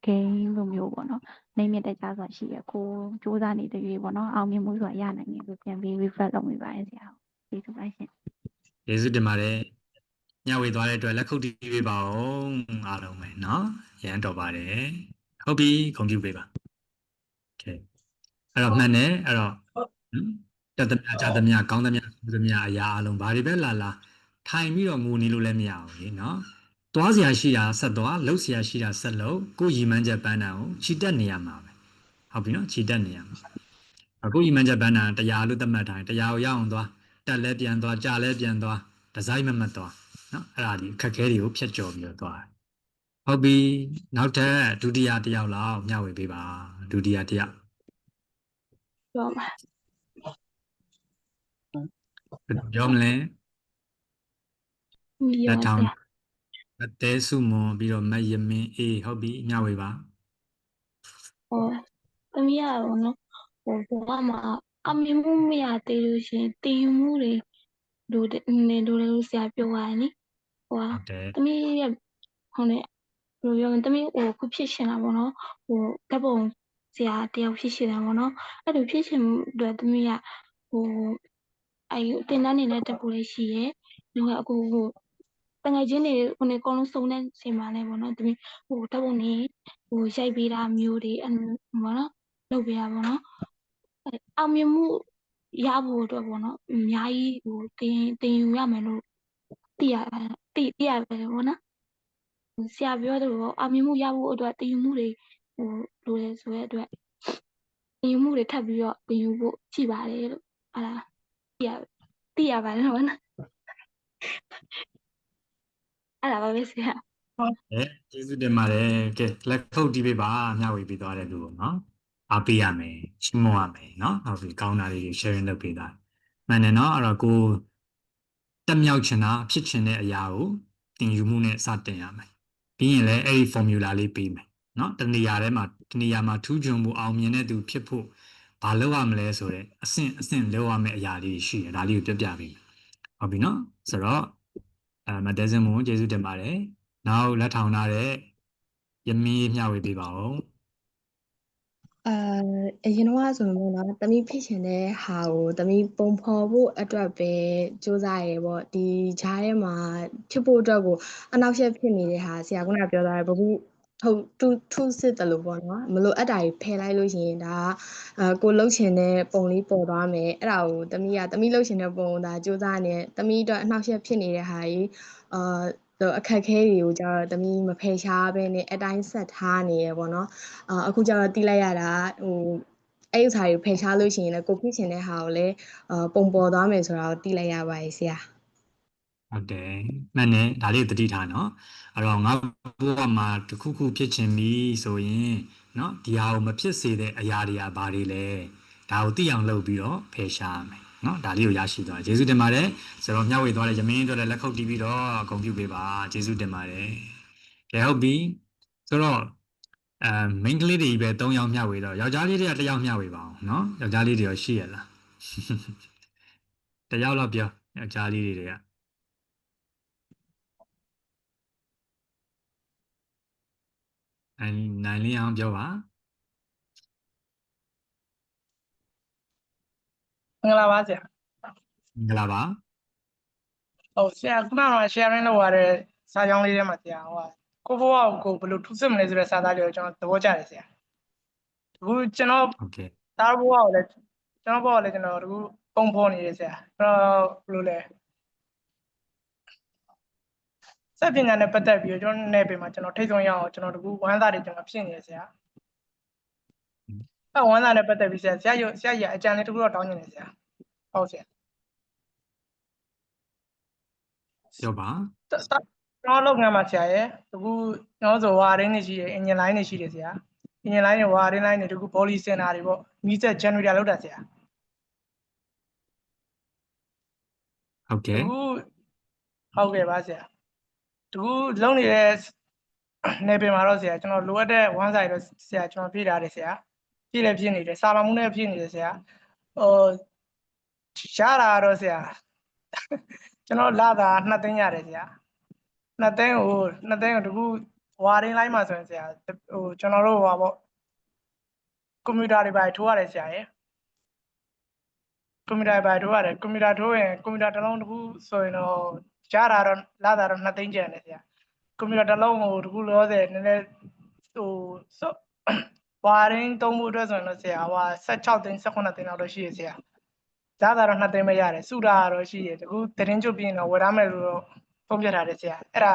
game လိုမျိုးပေါ့နော်နိုင်မြင့်တက်ကြဆိုတာရှိရကိုစူးစမ်းနေတဲ့ရွေးပေါ့နော်အောင်မြင်မှုဆိုတာရနိုင်တယ်ကိုပြန်ပြီး refresh လုပ်မိပါတယ်ဆရာကျေးဇူးပါရှင်ကျေးဇူးတင်ပါတယ်ညဝေသွားတဲ့အတွက်လက်ခုပ်တီးပေးပါဦးအားလုံးပဲเนาะရမ်းတော်ပါတယ်ဟုတ်ပြီဂုဏ်ပြုပေးပါโอเคအဲ့တော့မှန်တယ်အဲ့တော့တက်သမျှကြာသမျှကောင်းသမျှဆိုသမျှအရာအလုံးဘာတွေပဲလာထိုင်ပြီးတော့ငိုနေလို့လည်းမရဘူးလေเนาะသွားเสียရှိတာဆက်သွားလှုပ်เสียရှိတာဆက်လှုပ်ကိုရီမန်းချက်ပန်းတန်ကိုခြိတက်နေရမှာပဲဟုတ်ပြီเนาะခြိတက်နေရမှာအခုရီမန်းချက်ပန်းတန်တရားလို့သတ်မှတ်ထားတယ်တရားကိုရအောင်သွားတက်လဲပြန်သွားကြာလဲပြန်သွားဒီဇိုင်းမသွားနော်အဲ့ဒါဒီအခက်ခဲတွေကိုဖြတ်ကျော်ပြီးတော့သွားဟုတ်ပြီနောက်ထပ်ဒုတိယတစ်ယောက်လောက်မျှဝေပေးပါဒုတိယတစ်ယောက်ပြောမလဲလက်ထောင်အသေးစုမွန်ပြီးတော့မယမင်းအေးဟုတ်ပြီမျှဝေပါသမီးရတော့နော်ဘဝမှာအမြင်မှုမရသေးလို့ရှင်တင်ယူမှုတွေလိုဆရာပြောရတယ်နိသမီးရဲ့ဟုတ်တယ်ဘယ်လိုပြောမလဲသမီးခုဖြစ်ရှင်တာပေါ့နော်ဓာတ်ပုံဆရာတယောက်ဖြစ်ရှင်တာပေါ့နော်အဲ့လိုဖြစ်ရှင်အတွက်သမီးကတင်တန်းနေတဲ့တက်ဖို့လေးရှိရယ်နောက်အခုတငယ်ချင်းတွေအကုန်လုံးစုံတဲ့ချိန်မှာလည်းပေါ့နော်သမီးဓာတ်ပုံတွေရိုက်ပေးတာမျိုးတွေအဲ့လိုပေါ့နော်လုပ်ပေးတာပေါ့နော်အောင်မြင်မှုရဖို့အတွက်ပေါ့နော်အများကြီးတင်ယူရမယ်လို့သိရတယ်ပေါ့နော်ဆရာပြောသလိုအောင်မြင်မှုရဖို့အတွက်တင်ယူမှုတွေလိုတယ်ဆိုတဲ့အတွက် တင်ယူမှုတွေထပ်ပြီးတော့တင်ယူဖို့ရှိပါတယ်လို့ဟာလားသိရပါတယ်နော်အဲ့ဒါပါပဲဆရာ ကျေးဇူးတင်ပါတယ်ကဲလက်ခုပ်တီးပေးပါမျှဝေပေးသွားတဲ့လူကိုနော်အားပေးရမယ်ချီးမွမ်းရမယ်နော်ဟုတ်ပြီကောင်းတာလေးတွေ sharing လုပ်ပေးတာမှန်တယ်နော်အဲ့တော့ကိုတက်မြောက်ချင်တာဖြစ်ချင်တဲ့အရာကိုသင်ယူမှုနဲ့စတင်ရမယ်ပြီးရင်လည်းအဲ့ဒီ formula လေးပေးမယ်နော်တနေရာမှာထူးချွန်မှုအောင်မြင်တဲ့သူဖြစ်ဖို့ဘာလုပ်ရမလဲဆိုတော့အဆင့်လုပ်ရမယ့်အရာလေးရှိတယ်ဒါလေးကိုပြပြပေးမယ်ဟုတ်ပြီနော်ဆိုတော့မတဲစင်မို့ကျေးဇူးတင်ပါတယ်နောက်လက်ထောင်ထားတဲ့ယမီးမျှဝေပေးပါဦး အရင်တော့ဆိုရင်ပေါ့နော်တမီဖြစ်ရှင်တဲ့ဟာကိုတမီပုံဖော်ဖို့အတွက်ပဲစူးစမ်းရဲပေါ့ဒီဂျားထဲမှာဖြစ်ဖို့အတွက်ကိုအနောက်ရှက်ဖြစ်နေတဲ့ဟာဆရာကပြောသွားတယ်ဘဘူးထုစစ်တယ်လို့ပေါ့နော်မလို့အပ်တာကြီးဖယ်လိုက်လို့ရှိရင်ဒါကိုလှုပ်ရှင်တဲ့ပုံလေးပေါ်သွားမယ်အဲ့ဒါကိုတမီလှုပ်ရှင်တဲ့ပုံဒါစူးစမ်းနေတမီအတွက်အနောက်ရှက်ဖြစ်နေတဲ့ဟာကြီးအခက်ခဲတွေကိုကျတော့တမီမဖယ်ရှားဘဲနဲ့အတိုင်းဆက်ထားနေရပေါ့နော်အခုကျတော့တီးလိုက်ရတာအဲ့ဥစ္စာတွေဖယ်ရှားလို့ရှိရင်လည်းကိုဖြစ်ရှင်တဲ့ဟာကိုလည်းပုံပေါ်သွားမယ်ဆိုတာကိုတီးလိုက်ရပါတယ်ဆရာဟုတ်တယ်မှန်တယ်ဒါလေးသတိထားနော်အဲ့တော့ငါဘဝမှာတခုခုဖြစ်ချင်ပြီဆိုရင်နော်ဒီဟာကိုမဖြစ်စေတဲ့အရာတွေကဘာတွေလဲဒါကိုသိအောင်လုပ်ပြီးတော့ဖယ်ရှားရမယ်နော်ဒါလေးကိုရရှိသွားကျေးဇူးတင်ပါတယ်ဆိုတော့မျှဝေသွားတဲ့ယမင်းတို့လည်းလက်ခုပ်တီးပြီးတော့ဂုဏ်ပြုပေးပါကျေးဇူးတင်ပါတယ်ကဲဟုတ်ပြီဆိုတော့မိန်းကလေးတွေပဲ3ယောက်မျှဝေတော့ယောက်ျားလေးတွေက1ယောက်မျှဝေပါအောင်နော်ယောက်ျားလေးတွေရောရှိရလား1ယောက်တော့ပြောယောက်ျားလေးတွေကနိုင်လေးအောင်ပြောပါမင်္ဂလာပါဆရာမင်္ဂလာပါဟုတ်ဆရာခုနက sharing လုပ်ရတဲ့စာကြောင်းလေးထဲမှာဆရာကိုဘဝကိုဘယ်လိုထူးစစ်မလဲဆိုတဲ့စာသားလေးကိုကျွန်တော်သဘောကျတယ်ဆရာအခုကျွန်တော်သားဘဝကိုလည်းကျွန်တော်အခုပုံဖော်နေတယ်ဆရာကျွန်တော်ဘယ်လိုလဲစက်ပညာနဲ့ပတ်သက်ပြီးကျွန်တော်နယ်ပင်မှာကျွန်တော်ထိတ်ဆုံးရအောင်ကျွန်တော်တကူဝမ်းသာတွေကျွန်တော်ဖြစ်နေတယ်ဆရာဝမ်းသာနဲ့ပတ်သက်ပြီးဆရာရအကြံလေးတကူတော့တောင်းနေတယ်ဆရာဟုတ်ဆရာပြောပါကျွန်တော်လုပ်ငန်းမှာဆရာရဲ့တကူကျွန်တော်ဆိုဝါရင်းနေရှိတယ်အင်ဂျင်လိုင်းနေရှိတယ်ဆရာအင်ဂျင်လိုင်းတွေဝါရင်းလိုင်းတွေတကူဘောလီစင်တာတွေပေါ့မီးစက်ဂျန်နရေတာလုပ်တာဆရာဟုတ်ကဲ့ဟုတ်ကဲ့ပါဆရာတကူလုံးနေတဲ့နယ်ပင်မှာတော့ဆရာကျွန်တော်လိုအပ်တဲ့ဝမ်းဆိုင်တော့ဆရာကျွန်တော်ပြည့်ထားတယ်ဆရာပြည့်လည်းပြည့်နေတယ်စာမမှုနဲ့ပြည့်နေတယ်ဆရာရတာတော့ဆရာကျွန်တော်လာတာ2သိန်းရတယ်ဆရာ2သိန်းကိုတကူဝါရင်းလိုက်မှာဆိုရင်ဆရာကျွန်တော်တို့ပေါ့ကွန်ပျူတာတွေပါထိုးရတယ်ဆရာရဲ့ကွန်ပျူတာပါထိုးရတယ်ကွန်ပျူတာထိုးရင်ကွန်ပျူတာတစ်လုံးတကူဆိုရင်တော့ရတာတော့လာတာတော့2သိန်းကျန်တယ်ဆရာကွန်ပျူတာတစ်လုံးကိုတကူလောဆယ်နည်းနည်းဝါရင်းသုံးဖို့အတွက်ဆိုရင်တော့ဆရာ16သိန်း18သိန်းလောက်တော့ရှိရဆရာလာတာတော့2သိန်းပဲရတယ်စုတာတော့ရှိတယ်တကူသတင်းချုပ်ပြီးရင်တော့ဝယ်ရမယ်လို့တော့ပုံပြထားတယ်ဆရာအဲ့ဒါ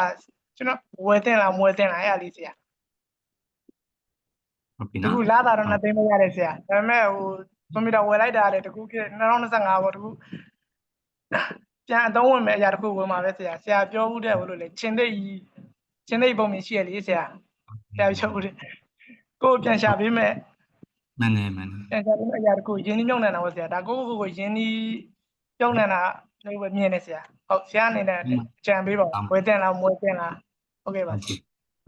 ကျွန်တော်ဝယ်တင်လားမဝယ်တင်လားအဲ့ဒါလေးဆရာဟုတ်ပြီနော်တကူလာတာတော့2သိန်းပဲရတယ်ဆရာဒါပေမဲ့ကွန်ပျူတာဝယ်လိုက်တာလည်းတကူ2025ပေါ့တကူပြန်အသုံးဝင်မဲ့အရာတခုဝင်မှာပဲဆရာပြောဦးတဲ့ဘလို့လေချင်းသိပ်ပုံမြင်ရှိရလေဆရာပြောဦးတယ်ကိုပြန်ရှာပေးမဲ့မှန်တယ်ပြန်ရှာပေးမဲ့အရာတခုရင်းနှီးမြှုပ်နှံတာပေါ့ဆရာဒါကိုရင်းနှီးမြှုပ်နှံတာလို့ပဲမြင်နေဆရာဟုတ်ဆရာအနေနဲ့ကြံပေးပါဝယ်တင်လားမဝယ်တင်လားဟုတ်ကဲ့ပါ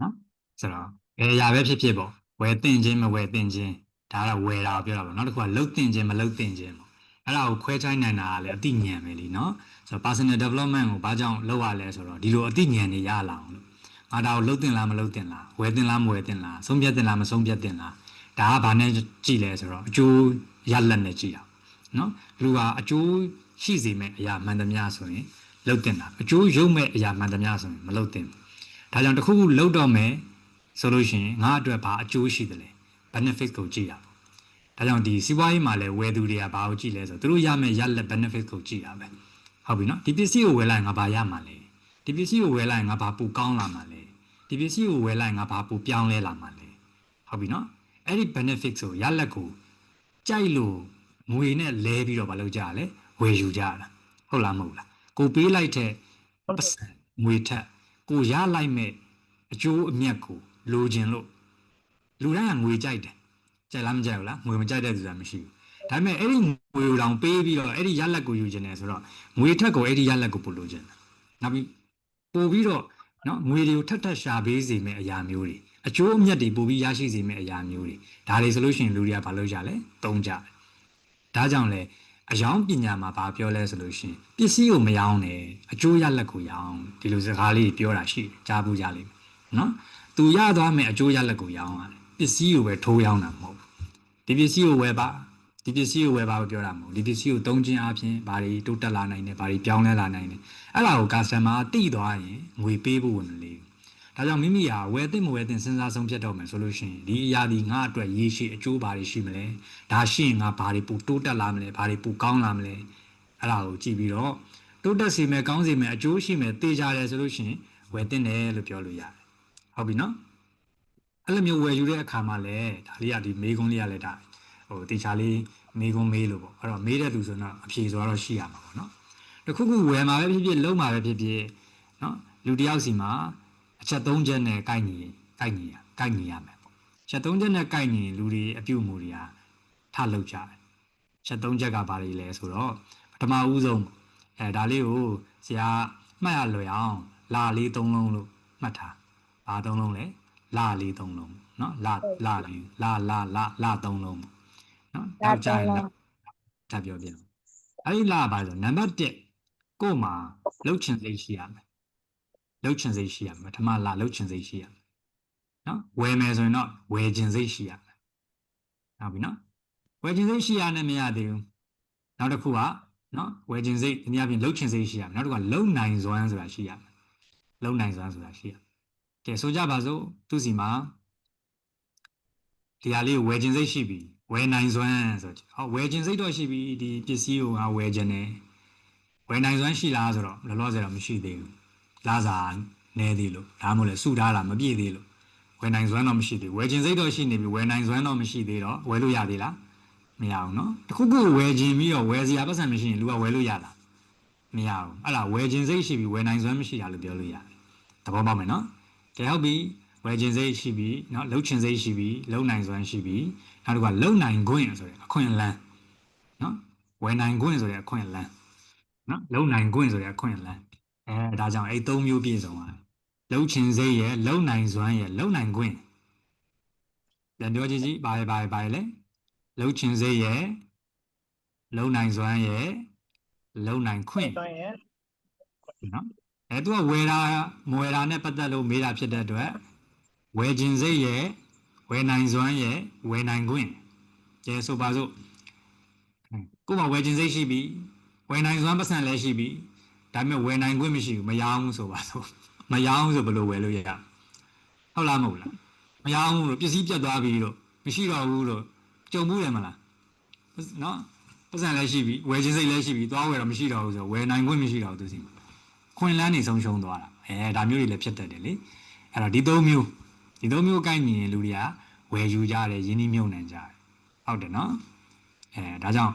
နော်ဆိုတော့အရာပဲဖြစ်ပေါ့ဝယ်တင်ခြင်းမဝယ်တင်ခြင်းဒါကဝယ်တာပြောတာပေါ့နောက်တစ်ခုကလှုပ်တင်ခြင်းမလှုပ်တင်ခြင်းပေါ့အဲ့ဒါကိုခွဲခြားနိုင်တာကလည်းအသိဉာဏ်ပဲလीနော်ဆိုတော့ personal development ကိုဘာကြောင့်လုပ်ရလဲဆိုတော့ဒီလိုအသိဉာဏ်တွေရလာအောင်လို့ငါဒါကိုလှုပ်တင်လားမလှုပ်တင်လားဝယ်တင်လားမဝယ်တင်လားဆုံးဖြတ်တင်လားမဆုံးဖြတ်တင်လားဒါကဘာနဲ့ကြည့်လဲဆိုတော့အကျိုးရလဒ်နဲ့ကြည့်တာနော်လူကအကျိုးရှိစေမဲ့အရာမှန်သမျှဆိုရင်လှုပ်တင်တာအကျိုးရုပ်မဲ့အရာမှန်သမျှဆိုရင်မလှုပ်တင်ဘူးဒါကြောင့်တစ်ခုခုလှုပ်တော့မယ်ဆိုလို့ရှိရင်ငါအတွက်ဘာအကျိုးရှိတယ်လဲ benefit ကိုကြည့်တာပေါ့ဒါကြောင့်ဒီစီးပွားရေးမှာလည်းဝယ်သူတွေကဘာကိုကြည့်လဲဆိုတော့သူတို့ရမယ့်ရလက် benefit ကိုကြည့်တာပဲဟုတ်ပြီနော်ဒီပစ္စည်းကိုဝယ်လိုက်ငါဘာရမှာလဲဒီပစ္စည်းကိုဝယ်လိုက်ငါဘာပူကောင်းလာမှာလဲဒီပစ္စည်းကိုဝယ်လိုက်ငါဘာပူပြောင်းလဲလာမှာလဲဟုတ်ပြီနော်အဲ့ဒီ benefit ဆိုရလက်ကို ကြိုက်လို့ငွေနဲ့လဲပြီးတော့မလုပ်ကြရလဲဝယ်ယူကြရတာဟုတ်လားမဟုတ်လားကိုပေးလိုက်တဲ့ ဟုတ် ပတ်စံငွေထက်ကိုရလိုက်မဲ့အကျိုးအမြတ်ကိုလိုချင်လို့လူတိုင်းကငွေကြိုက်တယ်ကြိုက်လားမကြိုက်ဘူးလားငွေမကြိုက်တဲ့သူကမရှိဘူးဒါပေမဲ့အဲ့ဒီငွေကိုတောင်ပေးပြီးတော့အဲ့ဒီရလက်ကိုယူချင်တယ်ဆိုတော့ငွေထက်ကိုအဲ့ဒီရလက်ကိုပို့လိုချင်တယ်နောက်ပြီးပို့ပြီးတော့နော်ငွေတွေကိုထပ်ထပ်ရှာပေးစေမဲ့အရာမျိုးတွေအကျိုးအမြတ်တွေပို့ပြီးရရှိစေမဲ့အရာမျိုးတွေဒါတွေဆိုလို့ရှိရင်လူတွေကဘာလုပ်ကြလဲသုံးကြတယ်ဒါကြောင့်လေအယောင်ပညာမှာဘာပြောလဲဆိုလို့ရှိရင်ပစ္စည်းကိုမရောင်းနဲ့အကျိုးရလက်ကိုရောင်းဒီလိုစကားလေးပြောတာရှိတယ်ကြားဖို့ကြလိမ့်မယ်နော်သူရသွားမယ်အကျိုးရလက်ကိုရောင်းရတယ်ပစ္စည်းကိုပဲထိုးရောင်းတာမဟုတ်ဘူးဒီပစ္စည်းကိုဝယ်ပါဒီပစ္စည်းကိုဝယ်ပါကိုပြောတာမဟုတ်ဒီပစ္စည်းကိုသုံးခြင်းအပြင်ဘာတွေတိုးတက်လာနိုင်တယ်ဘာတွေပြောင်းလဲလာနိုင်တယ်အဲ့ဒါကို customer သိသွားရင်ငွေပေးဖို့ဝင်မလေးဒါကြောင့်မိမိဟာဝယ်သင့်မဝယ်သင့်စဉ်းစားဆုံးဖြတ်တော့မယ်ဆိုလို့ရှိရင်ဒီအရာဒီငါအတွက်ရေးရှိအကျိုးဘာတွေရှိမလဲဒါရှိရင်ငါဘာတွေပိုတိုးတက်လာမလဲဘာတွေပိုကောင်းလာမလဲအဲ့ဒါကိုကြည့်ပြီးတော့တိုးတက်စေမယ်ကောင်းစေမယ်အကျိုးရှိမယ်သိကြတယ်ဆိုလို့ရှိရင်ဝယ်သင့်တယ်လို့ပြောလို့ရတယ်ဟုတ်ပြီနော်အဲ့လိုမျိုးဝယ်ယူတဲ့အခါမှာလည်းဒါလေးကဒီမေးခွန်းလေးကလည်းဒါတေချာလေးမေးခွန်းမေးလို့ပေါ့အဲ့တော့မေးတဲ့သူဆိုတော့အဖြေဆိုတော့ရှိရမှာပေါ့နော်တခုခုဝယ်မှာပဲဖြစ်ဖြစ်လုံးမှာပဲဖြစ်ဖြစ်နော်လူတယောက်စီမှာအချက်၃ချက်နဲ့ကိုက်ညီရမယ်ပေါ့ချက်၃ချက်နဲ့ကိုက်ညီလူတွေအပြုတ်မှုတွေဟာထလောက်ကြတယ်ချက်၃ချက်ကဘာတွေလဲဆိုတော့ပထမဦးဆုံးဒါလေးကိုဆရာမှတ်ရလွယ်အောင်လာလေး၃လုံးလို့မှတ်ထားဘာ၃လုံးလဲလာလေး၃လုံးနော်လာ၃လုံးနော်တောက်ကြရင်ထပ်ပြောပြအဲ့ဒီလာပါဆိုနံပါတ်1ကို့မှာလှုပ်ချင်စိတ်ရှိရမယ်လှုပ်ချင်စိတ်ရှိရမယ်ပထမလာလှုပ်ချင်စိတ်ရှိရမယ်နော်ဝယ်မယ်ဆိုရင်တော့ဝယ်ချင်စိတ်ရှိရမယ်ဟုတ်ပြီနော်ဝယ်ချင်စိတ်ရှိရနဲ့မရသေးဘူးနောက်တစ်ခုကနော်ဝယ်ချင်စိတ်ဒီနေ့အပြင်လှုပ်ချင်စိတ်ရှိရမယ်နောက်တစ်ခုကလုံနိုင်စွမ်းဆိုတာရှိရမယ်လုံနိုင်စွမ်းဆိုတာရှိရမယ်ကဲဆိုကြပါစို့သူစီမှာဒီဟာလေးဝယ်ချင်စိတ်ရှိပြီဝယ်နိုင်စွမ်းဆိုတော့ဝယ်ချင်စိတ်တော့ရှိပြီဒီပစ္စည်းကိုငါဝယ်ချင်တယ်ဝယ်နိုင်စွမ်းရှိလားဆိုတော့လောလောဆယ်တော့မရှိသေးဘူးလာစားနေသေးလို့ဒါမှမဟုတ်လေစုထားတာမပြည့်သေးလို့ဝယ်နိုင်စွမ်းတော့မရှိသေးဘူးဝယ်ချင်စိတ်တော့ရှိနေပြီဝယ်နိုင်စွမ်းတော့မရှိသေးတော့ဝယ်လို့ရသေးလားမရဘူးเนาะတခုခုဝယ်ချင်ပြီးတော့ဝယ်စရာပတ်စံမရှိရင်လူကဝယ်လို့ရလားမရဘူးအဲ့ဒါဝယ်ချင်စိတ်ရှိပြီဝယ်နိုင်စွမ်းမရှိတာလို့ပြောလို့ရတယ်သဘောပေါက်မယ်เนาะကဲဟုတ်ပြီဝယ်ချင်စိတ်ရှိပြီเนาะလှုပ်ချင်စိတ်ရှိပြီလုံနိုင်စွမ်းရှိပြီနောက်တစ်ခုကလုံနိုင်ခွင့်ဆိုတဲ့အခွင့်အလမ်းเนาะဝယ်နိုင်ခွင့်ဆိုတဲ့အခွင့်အလမ်းเนาะလုံနိုင်ခွင့်ဆိုတဲ့အခွင့်အလမ်းဒါကြောင့်အဲ့၃မျိုးပြည့်စုံပါတယ်လှုပ်ချင်စိတ်ရဲ့လုံနိုင်စွမ်းရဲ့လုံနိုင်ခွင့်ပြန်ပြောကြည့်ဘာလဲလှုပ်ချင်စိတ်ရဲ့လုံနိုင်စွမ်းရဲ့လုံနိုင်ခွင့်နော်သူကဝယ်တာမဝယ်တာနဲ့ပတ်သက်လို့မေးတာဖြစ်တဲ့အတွက်ဝယ်ခြင်းစိတ်ရဲ့ဝယ်နိုင်စွမ်းရဲ့ဝယ်နိုင်ခွင့်ကျဲဆိုပါစို့ကို့မှာဝယ်ခြင်းစိတ်ရှိပြီဝယ်နိုင်စွမ်းပတ်စံလည်းရှိပြီဒါပေမဲ့ဝယ်နိုင်ခွင့်မရှိဘူးမရအောင်ဆိုပါစို့မရအောင်ဆိုဘယ်လိုဝယ်လို့ရဟုတ်လားမဟုတ်လားမရအောင်လို့ပစ္စည်းပြတ်သွားပြီလို့မရှိတော့ဘူးလို့ကြုံဘူးတယ်မလားနော်ပတ်စံလည်းရှိပြီဝယ်ခြင်းစိတ်လည်းရှိပြီသွားဝယ်တော့မရှိတော့ဘူးဆိုဝယ်နိုင်ခွင့်မရှိတော့ဘူးသူစီခွင်လန်းနေဆုံးရှုံးသွားတာဒါမျိုးတွေလည်းဖြစ်တတ်တယ်လေအဲ့တော့ဒီ၃မျိုးကိုက်မြင်လူတွေကဝယ်ယူကြတယ်ယင်းနှိမ့်မြုံနှံကြတယ်ဟုတ်တယ်နော်ဒါကြောင့်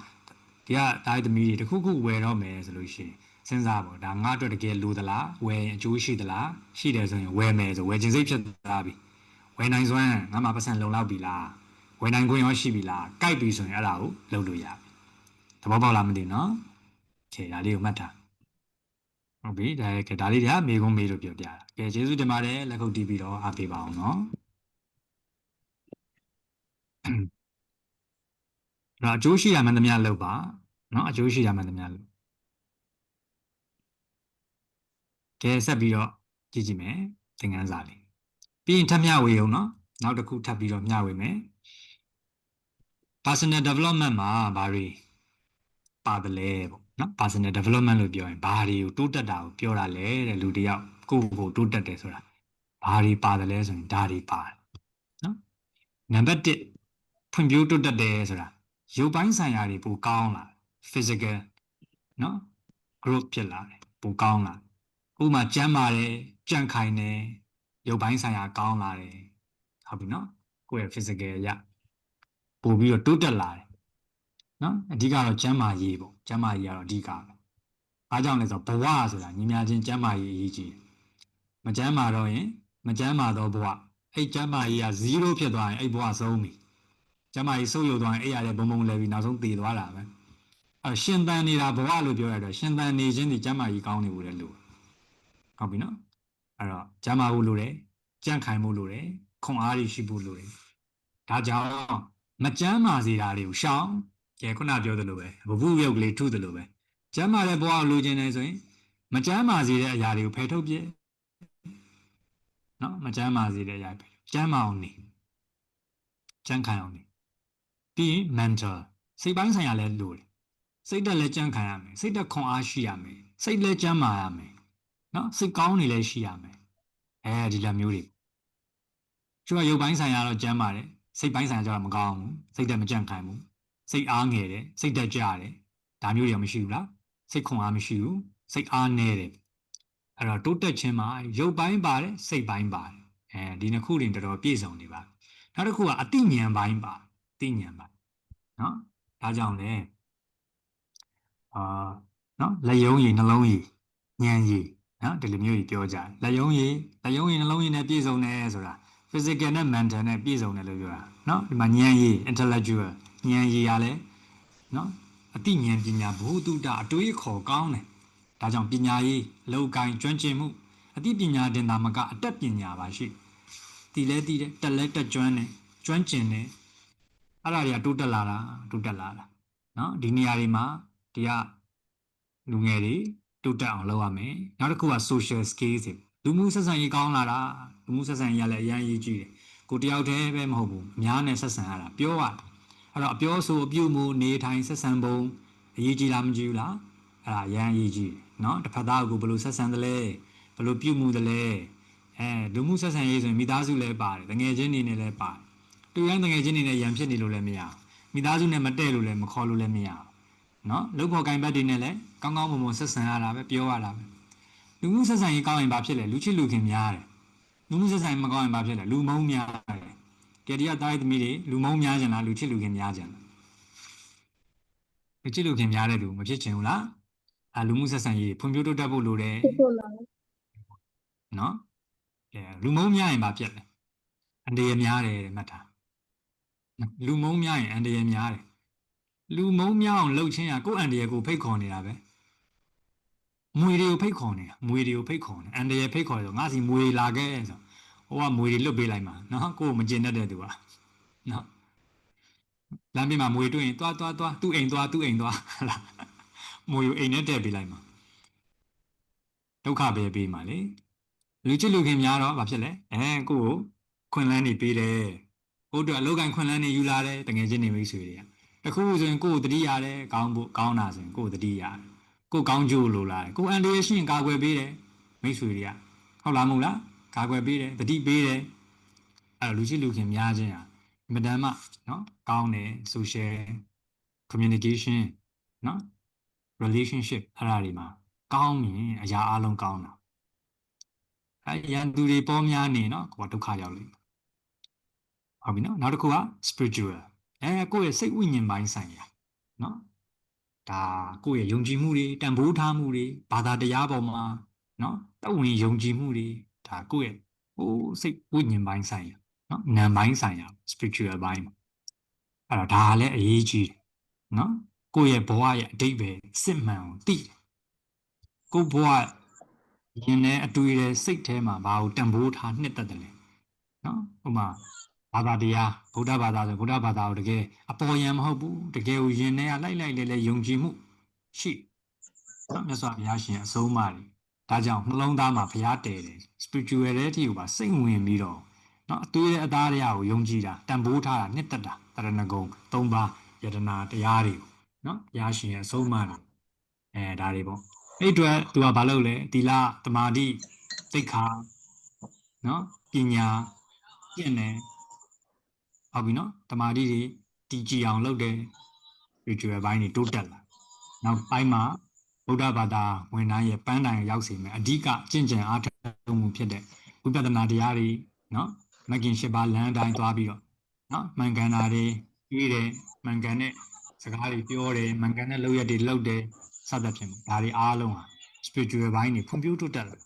ဒီကတားသမီးတွေတခုခုဝယ်တော့မယ်ဆိုလို့ရှိရင်စဉ်းစားပေါ့ဒါငါအတွက်တကယ်လိုသလားဝယ်ရင်အကျိုးရှိသလားရှိတယ်ဆိုရင်ဝယ်မယ်ဆိုဝယ်ခြင်းစိတ်ဖြစ်သွားပြီဝယ်နိုင်စွမ်းငါမှာပတ်စံလုံလောက်ပြီလားဝယ်နိုင်ခွင့်ရောရှိပြီလားကိုက်ပြီဆိုရင်အဲ့ဒါကိုလုပ်လို့ရပြီသဘောပေါက်လားမသိဘူးနော်ခြေဒါလေးကိုမှတ်ထားဟုတ်ပြီဒါလေးတွေကမေကုန်းမေးလို့ပြောပြတာကဲကျေးဇူးတင်ပါတယ်လက်ခုပ်တီးပြီးတော့အားပေးပါအောင်နော်ဒါအကျိုးရှိရမှန်သမျှလုပ်ပါနော်အကျိုးရှိရမှန်သမျှလုပ်ကဲဆက်ပြီးတော့ကြည့်ကြည့်မယ်သင်ခန်းစာလေးပြီးရင်ထပ်မျှဝေအောင်နော်နောက်တစ်ခုထပ်ပြီးတော့မျှဝေမယ် personal development မှာဘာတွေပါတယ်လဲပေါ့နော် personal development လို့ပြောရင်ဘာတွေကိုတိုးတက်တာကိုပြောတာလဲတဲ့လူတယောက်ကိုယ့်ကိုတိုးတက်တယ်ဆိုတာဘာတွေပါတယ်လဲဆိုရင်ဒါတွေပါတယ်နော်နံပါတ်1ဖွံ့ဖြိုးတိုးတက်တယ်ဆိုတာရုပ်ပိုင်းဆိုင်ရာတွေပိုကောင်းလာ physical နော် growth ဖြစ်လာတယ်ပိုကောင်းလာဥပမာကျန်းမာတယ်ကြံ့ခိုင်တယ်ရုပ်ပိုင်းဆိုင်ရာကောင်းလာတယ်ဟုတ်ပြီနော်ကိုယ့်ရဲ့ physical ရပို့ပြီးတော့တိုးတက်လာတယ် နော်အဓိကတော့ကျမ်းမာရေးပေါ့ကျမ်းမာရေးကတော့အဓိကပဲအားကြောင့်လဲဆိုတော့ဘဝဆိုတာညီမချင်းကျမ်းမာရေးအရေးကြီးမကျမ်းမာတော့ရင်မကျမ်းမာတော့ဘဝအဲ့ကျမ်းမာရေးက0ဖြစ်သွားရင်အဲ့ဘဝဆုံးပြီကျမ်းမာရေးဆုပ်ယုပ်သွားရင်အဲ့ရတဲ့ဘုံဘုံလဲပြီးနောက်ဆုံးသေသွားတာပဲအဲ့ရှင်သန်နေတာဘဝလို့ပြောရတော့ရှင်သန်နေခြင်းဒီကျမ်းမာရေးကောင်းနေဖို့လည်းလို့ဟုတ်ပြီနော်အဲ့တော့ကျမ်းမာဖို့လိုတယ်ကြံ့ခိုင်ဖို့လိုတယ်ခွန်အားတွေရှိဖို့လိုတယ်ဒါကြောင့်မကျမ်းမာစေတာတွေကိုရှောင်ကဲခုနပြောသလိုပဲဘဝရုပ်ကလေးထုသလိုပဲကျမ်းမာတဲ့ဘဝကိုလိုချင်တယ်ဆိုရင်မကျမ်းမာစေတဲ့အရာတွေကိုဖယ်ထုတ်ပြနော်မကျမ်းမာစေတဲ့အရာကျမ်းမာအောင်နေကြံ့ခိုင်အောင်နေပြီး mental စိတ်ပိုင်းဆိုင်ရာလည်းလိုတယ်စိတ်ဓာတ်လည်းကြံ့ခိုင်ရမယ်စိတ်ဓာတ်ခွန်အားရှိရမယ်စိတ်လည်းကျမ်းမာရမယ်နော်စိတ်ကောင်းနေလည်းရှိရမယ်အဲဒီလိုမျိုးတွေကျိုးရုပ်ပိုင်းဆိုင်ရာတော့ကျမ်းမာတယ်စိတ်ပိုင်းဆိုင်ရာကျတော့မကောင်းဘူးစိတ်ဓာတ်မကြံ့ခိုင်ဘူးစိတ်အားငယ်တယ်စိတ်ဓာတ်ကျတယ်ဒါမျိုးတွေမရှိဘူးလားစိတ်ခွန်အားမရှိဘူးစိတ်အားနည်းတယ်အဲ့တော့တိုးတက်ခြင်းမှာရုပ်ပိုင်းပါတယ်စိတ်ပိုင်းပါတယ်ဒီနှစ်ခုတွေတော်တော်ပြည့်စုံနေပါနောက်တစ်ခုကအတိဉာဏ်ပိုင်းပါအတိဉာဏ်ပိုင်းနော်ဒါကြောင့်လေနော်လက်ယုံရည်နှလုံးရည်ဉာဏ်ရည်နော်ဒီလိုမျိုးကြီးပြောကြတယ်လက်ယုံရည်နှလုံးရည်နဲ့ပြည့်စုံတယ်ဆိုတာ physical နဲ့ mental နဲ့ပြည့်စုံတယ်လို့ပြောတာနော်ဒီမှာဉာဏ်ရည် intellectual ဉာဏ်ရည်ရလဲနော်အတိဉာဏ်ပညာဘုဟုတုတအတွေးခေါ်ကောင်းတယ်ဒါကြောင့်ပညာရေးအလောက်ကိုင်းကျွမ်းကျင်မှုအတိပညာတင်တာမကအတတ်ပညာပါရှိတီလဲတီးတယ်တက်လဲတက်ကျွမ်းတယ်ကျွမ်းကျင်တယ်အဲ့ဒါတွေကတိုးတက်လာတာနော်ဒီနေရာတွေမှာဒီကလူငယ်တွေတိုးတက်အောင်လုပ်ရမယ်နောက်တစ်ခုက social skills တွေလူမှုဆက်ဆံရေးကောင်းလာတာလူမှုဆက်ဆံရေးလည်းအရင်ရေးကြည့်တယ်ကိုတယောက်တည်းပဲမဟုတ်ဘူးအများနဲ့ဆက်ဆံရတာပြောရအဲ့တော့အပြောဆိုအပြုမှုနေထိုင်ဆက်ဆံပုံအရေးကြီးလားမကြီးဘူးလားအဲ့ဒါအရင်ရေးကြည့်နော်တစ်ဖက်သားကိုဘယ်လိုဆက်ဆံတယ်လဲဘယ်လိုပြုမှုတယ်လဲလူမှုဆက်ဆံရေးဆိုရင်မိသားစုလည်းပါတယ်တငယ်ချင်းတွေနဲ့လည်းပါတယ်တူတိုင်းတငယ်ချင်းတွေနဲ့ရန်ဖြစ်နေလို့လည်းမရဘူးမိသားစုနဲ့မတည့်လို့လည်းမခေါ်လို့လည်းမရဘူးနော်လုပ်ဖို့ကင်ဘတ်တွေနဲ့လည်းကောင်းကောင်းမွန်မွန်ဆက်ဆံရတာပဲပြောရတာပဲလူမှုဆက်ဆံရေးကောင်းရင်ဘာဖြစ်လဲလူချစ်လူခင်များတယ်လူမှုဆက်ဆံရေးမကောင်းရင်ဘာဖြစ်လဲလူမုန်းများတယ်ကြည်ရတားသမီးတွေလူမုန်းများကြလားလူချစ်လူခင်များကြလားလူချစ်လူခင်များတဲ့လူမဖြစ်ချင်ဘူးလားလူမှုဆက်ဆံရေးဖွံ့ဖြိုးတိုးတက်ဖို့လိုတယ်နော်လူမုန်းများရင်ဘာဖြစ်လဲအန္တရာယ်များတယ်မှတ်ထားလူမုန်းများရင်အန္တရာယ်များတယ်လူမုန်းများအောင်လှုပ်ချင်းကကိုယ့်အန္တရာယ်ကိုဖိတ်ခေါ်နေတာပဲမွေတွေကိုဖိတ်ခေါ်နေတာမွေတွေကိုဖိတ်ခေါ်နေအန္တရာယ်ဖိတ်ခေါ်ဆိုငါစီမွေလာခဲ့ဆိုဟိုကမွေတွေလွတ်ပေးလိုက်မှာနော်ကိုယ်မကျင်တတ်တဲ့သူကနော်လမ်းပြင်မှာမွေတွေ့ရင်သွားသူ့အိမ်သွားဟလားမွေကိုအိမ်နဲ့တက်ပေးလိုက်မှာဒုက္ခပဲပေးမှာလေလူချစ်လူခင်များတော့ဘာဖြစ်လဲကိုယ်ကိုခွင်လန်းနေပေးတယ်ကိုတို့အလောက်ကန်ခွင်လန်းနေယူလာတယ်တကယ်ချင်းနေမိတ်ဆွေတွေကတခုဆိုရင်ကိုယ်တတိရတယ်ကောင်းတာဆိုရင်ကိုယ်တတိရတယ်ကိုယ်ကောင်းကျိုးလိုလားကိုယ်အန်ဒီရရှိရင်ကာကွယ်ပေးတယ်မိတ်ဆွေတွေကဟုတ်လားမဟုတ်လားကာကွယ်ပေးတယ်တတိပေးတယ်အဲ့လူရှိလူခင်များခြင်းဟာအင်မတန်မှနော်ကောင်းတယ် social communication နော် relationship အဲ့ဒါတွေမှာကောင်းရင်အရာအလုံးကောင်းတာရန်သူတွေပေါ်များနေနော်ကိုယ်ဒုက္ခရောက်လိမ့်ဟုတ်ပြီနော်နောက်တစ်ခုက spiritual ကိုယ့်ရဲ့စိတ်ဝိညာဉ်ပိုင်းဆိုင်ရာနော်ဒါကိုယ့်ရဲ့ယုံကြည်မှုတွေတန်ဖိုးထားမှုတွေဘာသာတရားပေါ်မှာနော်တဝင်ယုံကြည်မှုတွေဒါကိုယ့်ရဲ့စိတ်ဝိညာဉ်ပိုင်းဆိုင်ရာနော်နာမ်ပိုင်းဆိုင်ရာ spiritual ပိုင်းအဲ့တော့ဒါလည်းအရေးကြီးတယ်နော်ကိုယ့်ရဲ့ဘဝရဲ့အတိတ်ပဲစစ်မှန်ကိုသိကိုယ့်ဘဝရင်ထဲအတွေ့တဲ့စိတ်ထဲမှာဘာကိုတန်ဖိုးထားနှစ်သက်တယ်လဲနော်ဥပမာဘာသာတရားဗုဒ္ဓဘာသာဆိုဗုဒ္ဓဘာသာကိုတကယ်အပေါ်ယံမဟုတ်ဘူးတကယ်ကိုယင်ထဲကလိုက်လဲယုံကြည်မှုရှိနော်မြတ်စွာဘုရားရှင်အဆုံးအမတွေဒါကြောင့်နှလုံးသားမှာဘုရားတည်တယ် spirituality ကိုပါစိတ်ဝင်ပြီးတော့နော်အသွေးအသားတရားကိုယုံကြည်တာတန်ဖိုးထားတာနှစ်သက်တာတရဏဂုံ၃ပါးယတနာတရားတွေနော်ဘုရားရှင်ရဲ့အဆုံးအမတွေဒါတွေပေါ့အဲ့အတွက်သူကဘာလုပ်လဲသီလသမာဓိသိက္ခာနော်ပညာကျင့်တယ်ဟုတ်ပြီနော်တမာတိတွေတည်ကြည်အောင်လုပ်တယ် ritual ဘိုင်းတွေတိုးတက်လာနောက်ပိုင်းမှာဗုဒ္ဓဘာသာဝင်တိုင်းရဲ့ပန်းတိုင်ရောက်စေမယ်အဓိကကျင့်ကြံအားထုတ်မှုဖြစ်တဲ့ဝိပဿနာတရားတွေနော်မဂ်ကင်၈ပါးလမ်းအတိုင်းသွားပြီးတော့နော်မှန်ကန်တာတွေပြီးတယ်မှန်ကန်တဲ့ စကားတွေပြောတယ်မှန်ကန်တဲ့လုပ်ရက်တွေလုပ်တယ်စသဖြင့်ဒါတွေအားလုံးဟာ spiritual ဘိုင်းတွေဖွံ့ဖြိုးတိုးတက်လာ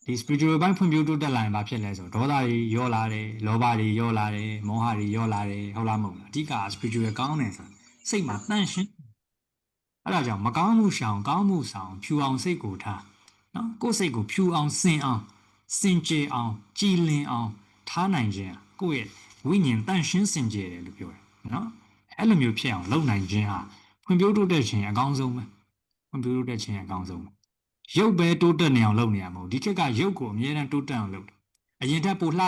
ဒီ spiritual ဘိုင်းဖွံ့ဖြိုးတိုးတက်လာရင်ဘာဖြစ်လဲဆိုတော့ဒေါသတွေရောလာတယ်လောဘတွေရောလာတယ်မောဟတွေရောလာတယ်ဟုတ်လားမဟုတ်လားအဓိက spiritual ကောင်းတယ်ဆိုတာစိတ်မှာတန့်ရှင်းအဲ့ဒါကြောင့်မကောင်းမှုရှောင်ကောင်းမှုဆောင်ဖြူအောင်စိတ်ကိုထားနော်ကိုယ်စိတ်ကိုဖြူအောင်စင်ကြယ်အောင်ကြည်လင်အောင်ထားနိုင်ခြင်းကိုယ့်ရဲ့ဝိညာဉ်တန့်ရှင်းစင်ကြယ်တယ်လို့ပြောတယ်နော်အဲ့လိုမျိုးဖြစ်အောင်လုပ်နိုင်ခြင်းဟာဖွံ့ဖြိုးတိုးတက်ခြင်းအကောင်းဆုံးပဲဖွံ့ဖြိုးတိုးတက်ခြင်းအကောင်းဆုံးပဲရုပ်ပဲတိုးတက်နေအောင်လုပ်နေရမှာမဟုတ်ဒီခေတ်ကရုပ်ကိုအမြဲတမ်းတိုးတက်အောင်လုပ်တယ်အရင်ထက်ပိုလှ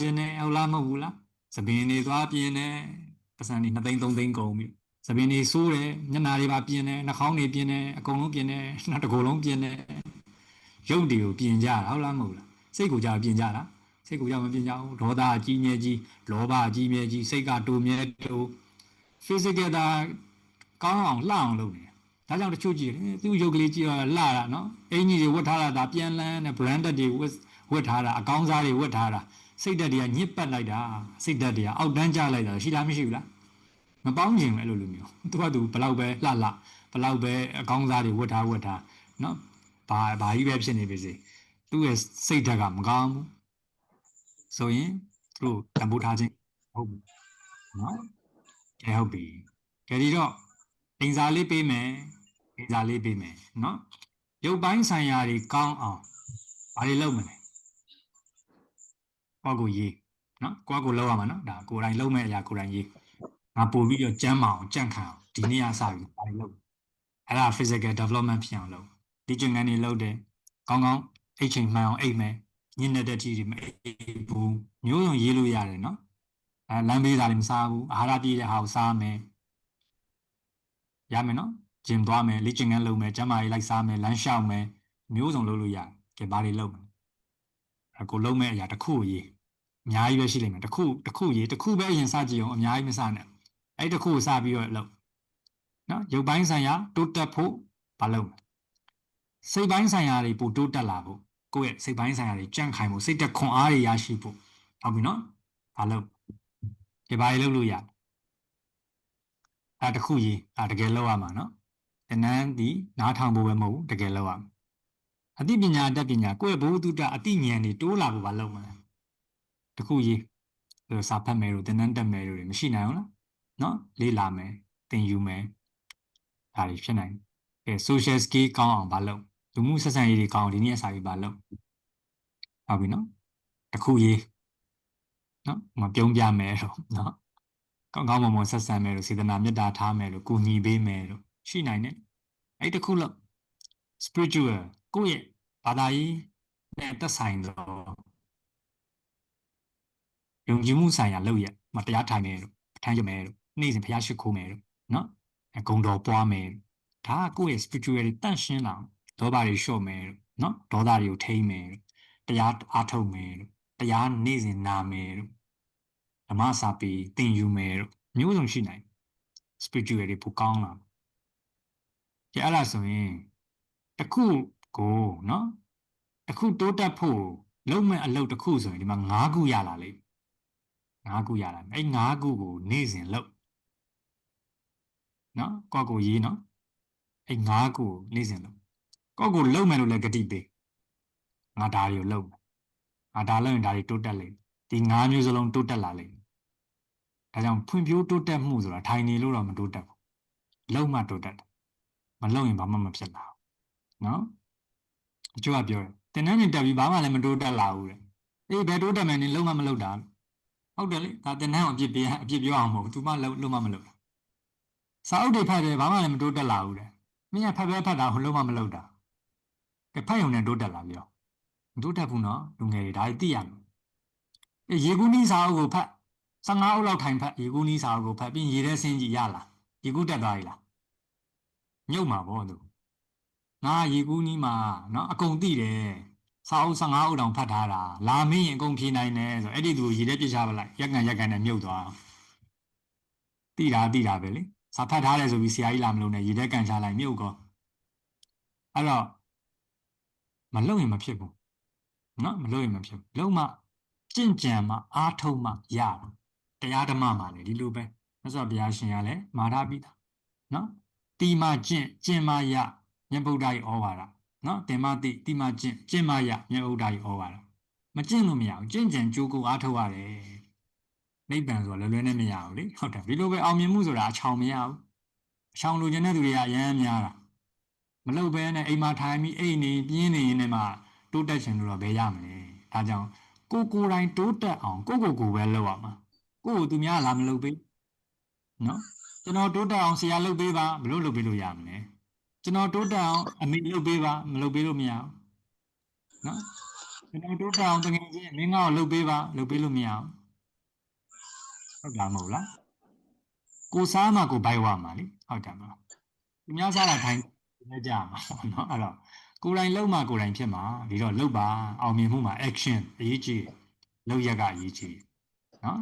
ခြင်းနဲ့ဟုတ်လားမဟုတ်ဘူးလားသပင်တွေသွားပြင်းတယ်ပတ်စံတွေ2 သိန်း 3 သိန်းကုန်ပြီသပင်တွေဆိုးတယ်ညနာတွေပါပြင်းတယ်နှာခေါင်းတွေပြင်းတယ်အကုန်လုံးပြင်းတယ်နှာတစ်ကိုယ်လုံးပြင်းတယ်ရုပ်တွေကိုပြင်ကြတာဟုတ်လားမဟုတ်လားစိတ်ကိုကြာပြင်ကြတာစိတ်ကိုကြာမပြင်ကြဘူးဒေါသအကြီးမြဲကြီးလောဘအကြီးမြဲကြီးစိတ်ကတိုးမြဲတိုး physical ဒါကောင်းအောင်လှအောင်လုပ်နေဒါကြောင့်တချို့ကြည့်သူရုပ်ကလေးကြည့်တော့လှတာနော်အင်ကြီးတွေဝတ်ထားတာဒါပြန်လန်းနဲ့ branded တွေဝတ်ထားတာအကောင်းစားတွေဝတ်ထားတာစိတ်ဓာတ်တွေကညစ်ပတ်လိုက်တာစိတ်ဓာတ်တွေကအောက်တန်းကျလိုက်တာရှိလားမရှိဘူးလားမပေါင်းခြင်းပဲအဲ့လိုမျိုးသူကသူဘလောက်ပဲလှဘလောက်ပဲအကောင်းစားတွေဝတ်ထားနော်ဘာကြီးပဲဖြစ်နေပါစေသူ့ရဲ့စိတ်ဓာတ်ကမကောင်းဘူးဆိုရင်သူ့တံပိုးထားခြင်းဟုတ်ပြီနော်ကဲဟုတ်ပြီကဲဒီတော့အင်စာလေးပေးမယ်နော်ရုပ်ပိုင်းဆိုင်ရာတွေကောင်းအောင်ဘာတွေလုပ်မလဲကိုယ့်ကိုရေးနော်ကိုယ့်ကိုလုပ်ရမှာနော်ဒါကိုယ်တိုင်လုပ်မဲ့အရာကိုယ်တိုင်ရေးငါပို့ပြီးတော့ကြမ်းမအောင်ကြန့်ခံအောင်ဒီနေ့ကစပြီးဘာတွေလုပ်အဲ့ဒါ physical development ဖြစ်အောင်လုပ်ဒီကျင်ကန်တွေလုပ်တယ်ကောင်းအိတ်ချိန်မှန်အောင်အိတ်မယ်ညင်တဲ့တီတွေမအိတ်ဘူးမျိုးစုံရေးလို့ရတယ်နော်လမ်းဘေးသားတွေမစားဘူးအာဟာရပြည့်တဲ့ဟာကိုစားမယ်ရမယ်နော်ဂျင်သွားမယ်လေ့ကျင့်ခန်းလုပ်မယ်ကျန်းမာရေးလိုက်စားမယ်လမ်းလျှောက်မယ်မျိုးစုံလုပ်လို့ရတယ်ကဲဘာတွေလုပ်မလဲကိုလုံးမဲ့အရာတစ်ခုကိုရေးအများကြီးပဲရှိလိမ့်မယ်တစ်ခုရေးတစ်ခုပဲအရင်စကြည့်အောင်အများကြီးမစနဲ့အဲ့တစ်ခုကိုစပြီးတော့လုပ်နော်ရုပ်ပိုင်းဆိုင်ရာတိုးတက်ဖို့ဘာလုပ်လဲစိတ်ပိုင်းဆိုင်ရာတွေပိုတိုးတက်လာဖို့ကိုယ့်ရဲ့စိတ်ပိုင်းဆိုင်ရာတွေကြန့်ခိုင်ဖို့စိတ်သက်ခွန်အားတွေရရှိဖို့ဟုတ်ပြီနော်ဘာလုပ်ဒီဘာတွေလုပ်လို့ရအဲ့တစ်ခုရေးတကယ်လုပ်ရမှာနော်တဏ္ဍန်ဒီနားထောင်ဖို့ပဲမဟုတ်ဘူးတကယ်လုပ်ရမှာအသိပညာအတတ်ပညာကိုယ့်ရဲ့ဘဝတုတ္တအသိဉာဏ်တွေတိုးလာဖို့ဘာလုပ်မလဲတစ်ခုရေးစာဖတ်မယ်လို့တဏ္ဍန်တက်မယ်လို့မရှိနိုင်ဘူးလားနော်လေ့လာမယ်သင်ယူမယ်ဒါတွေဖြစ်နိုင်တယ်social skill ကောင်းအောင်ဘာလုပ်လူမှုဆက်ဆံရေးတွေကောင်းအောင်ဒီနေ့စာပြီးဘာလုပ်ဟုတ်ပြီနော်တစ်ခုရေးနော်မပြုံးပြမယ်တော့နော်ကောင်းမွန်ဆက်ဆံမယ်လို့စေတနာမေတ္တာထားမယ်လို့ကိုညီပေးမယ်လို့ရှိနိုင်တယ်အဲ့တစ်ခုလို့ spiritual ကိုယ့်ရဲ့ဘာသာရေးနဲ့သက်ဆိုင်တော့ယုံကြည်မှုဆိုင်ရာလုပ်ရမတရားထိုင်မယ်လို့ပဋ္ဌာန်းရမယ်လို့နေ့စဉ်ဘုရားရှိခိုးမယ်လို့နော်ဂုဏ်တော်ပွားမယ်ဒါကကိုယ့်ရဲ့ spiritual တန့်ရှင်းလာဒေါသတွေလျှော့မယ်လို့နော်ဒေါသတွေကိုထိန်းမယ်လို့တရားအားထုတ်မယ်လို့တရားနေ့စဉ်နာမယ်လို့ဓမ္မစာပေသင်ယူမယ်လို့မျိုးစုံရှိနိုင် spiritual တွေပိုကောင်းလာကြအဲ့ဒါဆိုရင်တစ်ခုကိုနော်တစ်ခုတိုးတက်ဖို့လုံးမဲ့အလုပ်တစ်ခုဆိုရင်ဒီမှာ9ခုရလာလိမ့်9ခုရလာအဲ့9ခုကိုနေ့စဉ်လုပ်နော်ကိုရေးနော်အဲ့9ခုကိုနေ့စဉ်လုပ်ကိုလုပ်မယ်လို့လည်းဂတိပေးငါဒါတွေကိုလုပ်ငါဒါလုပ်ရင်ဒါတွေတိုးတက်လိမ့်ဒီ9မျိုးစလုံးတိုးတက်လာလိမ့်ဒါကြောင့်ဖွံ့ဖြိုးတိုးတက်မှုဆိုတာထိုင်နေလို့တော့မတိုးတက်ဘူးလုပ်မှတိုးတက်တယ်မလုပ်ရင်ဘာမှမဖြစ်လာဘူးနော်အကျိုးကပြောတယ်တင်တဲ့နေတက်ပြီးဘာမှလည်းမတိုးတက်လာဘူးတဲ့အေးဘယ်တိုးတက်မယ်နင်လုံးမလုပ်တာဟုတ်တယ်လေဒါတင်တဲ့အောင်အပြစ်ပြောအောင်မဟုတ်ဘူး तू မှလုံးမလုပ်တာစာအုပ်တွေဖတ်တယ်ဘာမှလည်းမတိုးတက်လာဘူးတဲ့မင်းကဖတ်တာဟိုလုံးမလုပ်တာကဲဖတ်ရုံနဲ့တိုးတက်လာပြောမတိုးတက်ဘူးနော်လူငယ်တွေဒါသိရမယ်ရေကူးနီးစာအုပ်ကိုဖတ်15အုပ်လောက်ထိုင်ဖတ်ရေကူးနီးစာအုပ်ကိုဖတ်ပြီးရေထဲဆင်းကြည့်ရလားရေကူးတက်သွားပြီလားမြုပ်မှာပေါ့သူငါရေကူးနီးမှာနော်အကုန်သိတယ်စာအုပ်15အုပ်တောင်ဖတ်ထားတာလာမင်းရင်အကုန်ဖြေနိုင်တယ်ဆိုအဲ့ဒီသူရေထဲပြစ်ချပလိုက်ရက်ကန်နဲ့မြုပ်သွားသိတာပဲလေစာဖတ်ထားတယ်ဆိုပြီးဆရာကြီးလာမလို့နဲ့ရေထဲကန်ချလိုက်မြုပ်ကောအဲ့တော့မလုပ်ရင်မဖြစ်ဘူးနော်မလုပ်ရင်မဖြစ်ဘူးလုံးမကြင့်ကြံမှအားထုတ်မှရတာတရားဓမ္မမှလည်းဒီလိုပဲ မြတ်စွာဘုရားရှင်ကလည်းမာထားပြီးသားနော်တိမကျင့်မရမြတ်ဗုဒ္ဓရဲ့ဩဝါဒနော်တင်မတိတိမကျင့်မရမြတ်ဗုဒ္ဓရဲ့ဩဝါဒမကျင့်လို့မရဘူးကျင့်ကြံကြိုးကိုအားထုတ်ရတယ်နိဗ္ဗာန်ဆိုတာလွယ်လွယ်နဲ့မရဘူးလေဟုတ်တယ်ဒီလိုပဲအောင်မြင်မှုဆိုတာအချောင်မရဘူးအချောင်လိုချင်တဲ့သူတွေကအရမ်းများတာမလုပ်ဘဲနဲ့အိမ်မှာထိုင်ပြီးအိမ်နေပြင်းနေရင်လည်းမှတိုးတက်ရှင်လို့တော့ဘယ်ရမလဲဒါကြောင့်ကိုယ်တိုင်တိုးတက်အောင်ကိုပဲလုပ်ရမှာကိုယ်သူများလာမလုပ်ပေးနော်ကျွန်တော်တိုးတက်အောင်ဆရာလုပ်ပေးပါဘလို့လုပ်ပေးလို့ရမလဲကျွန်တော်တိုးတက်အောင်အမေလုပ်ပေးပါမလုပ်ပေးလို့မရဘူးနော်ကျွန်တော်တိုးတက်အောင်တကယ်ချင်းမင်းငါ့ကိုလုပ်ပေးပါလုပ်ပေးလို့မရဘူးဟုတ်လားမဟုတ်လားကိုစားမှကိုဘိုက်ဝမှာလေဟုတ်တယ်မလားသူများစားတာထိုင်နေကြမှာနော်အဲ့တော့ကိုယ်တိုင်လုပ်မှကိုယ်တိုင်ဖြစ်မှာဒီတော့လုပ်ပါအောင်မြင်မှုမှာ action အရေးကြီးလုပ်ရက်ကအရေးကြီးနော်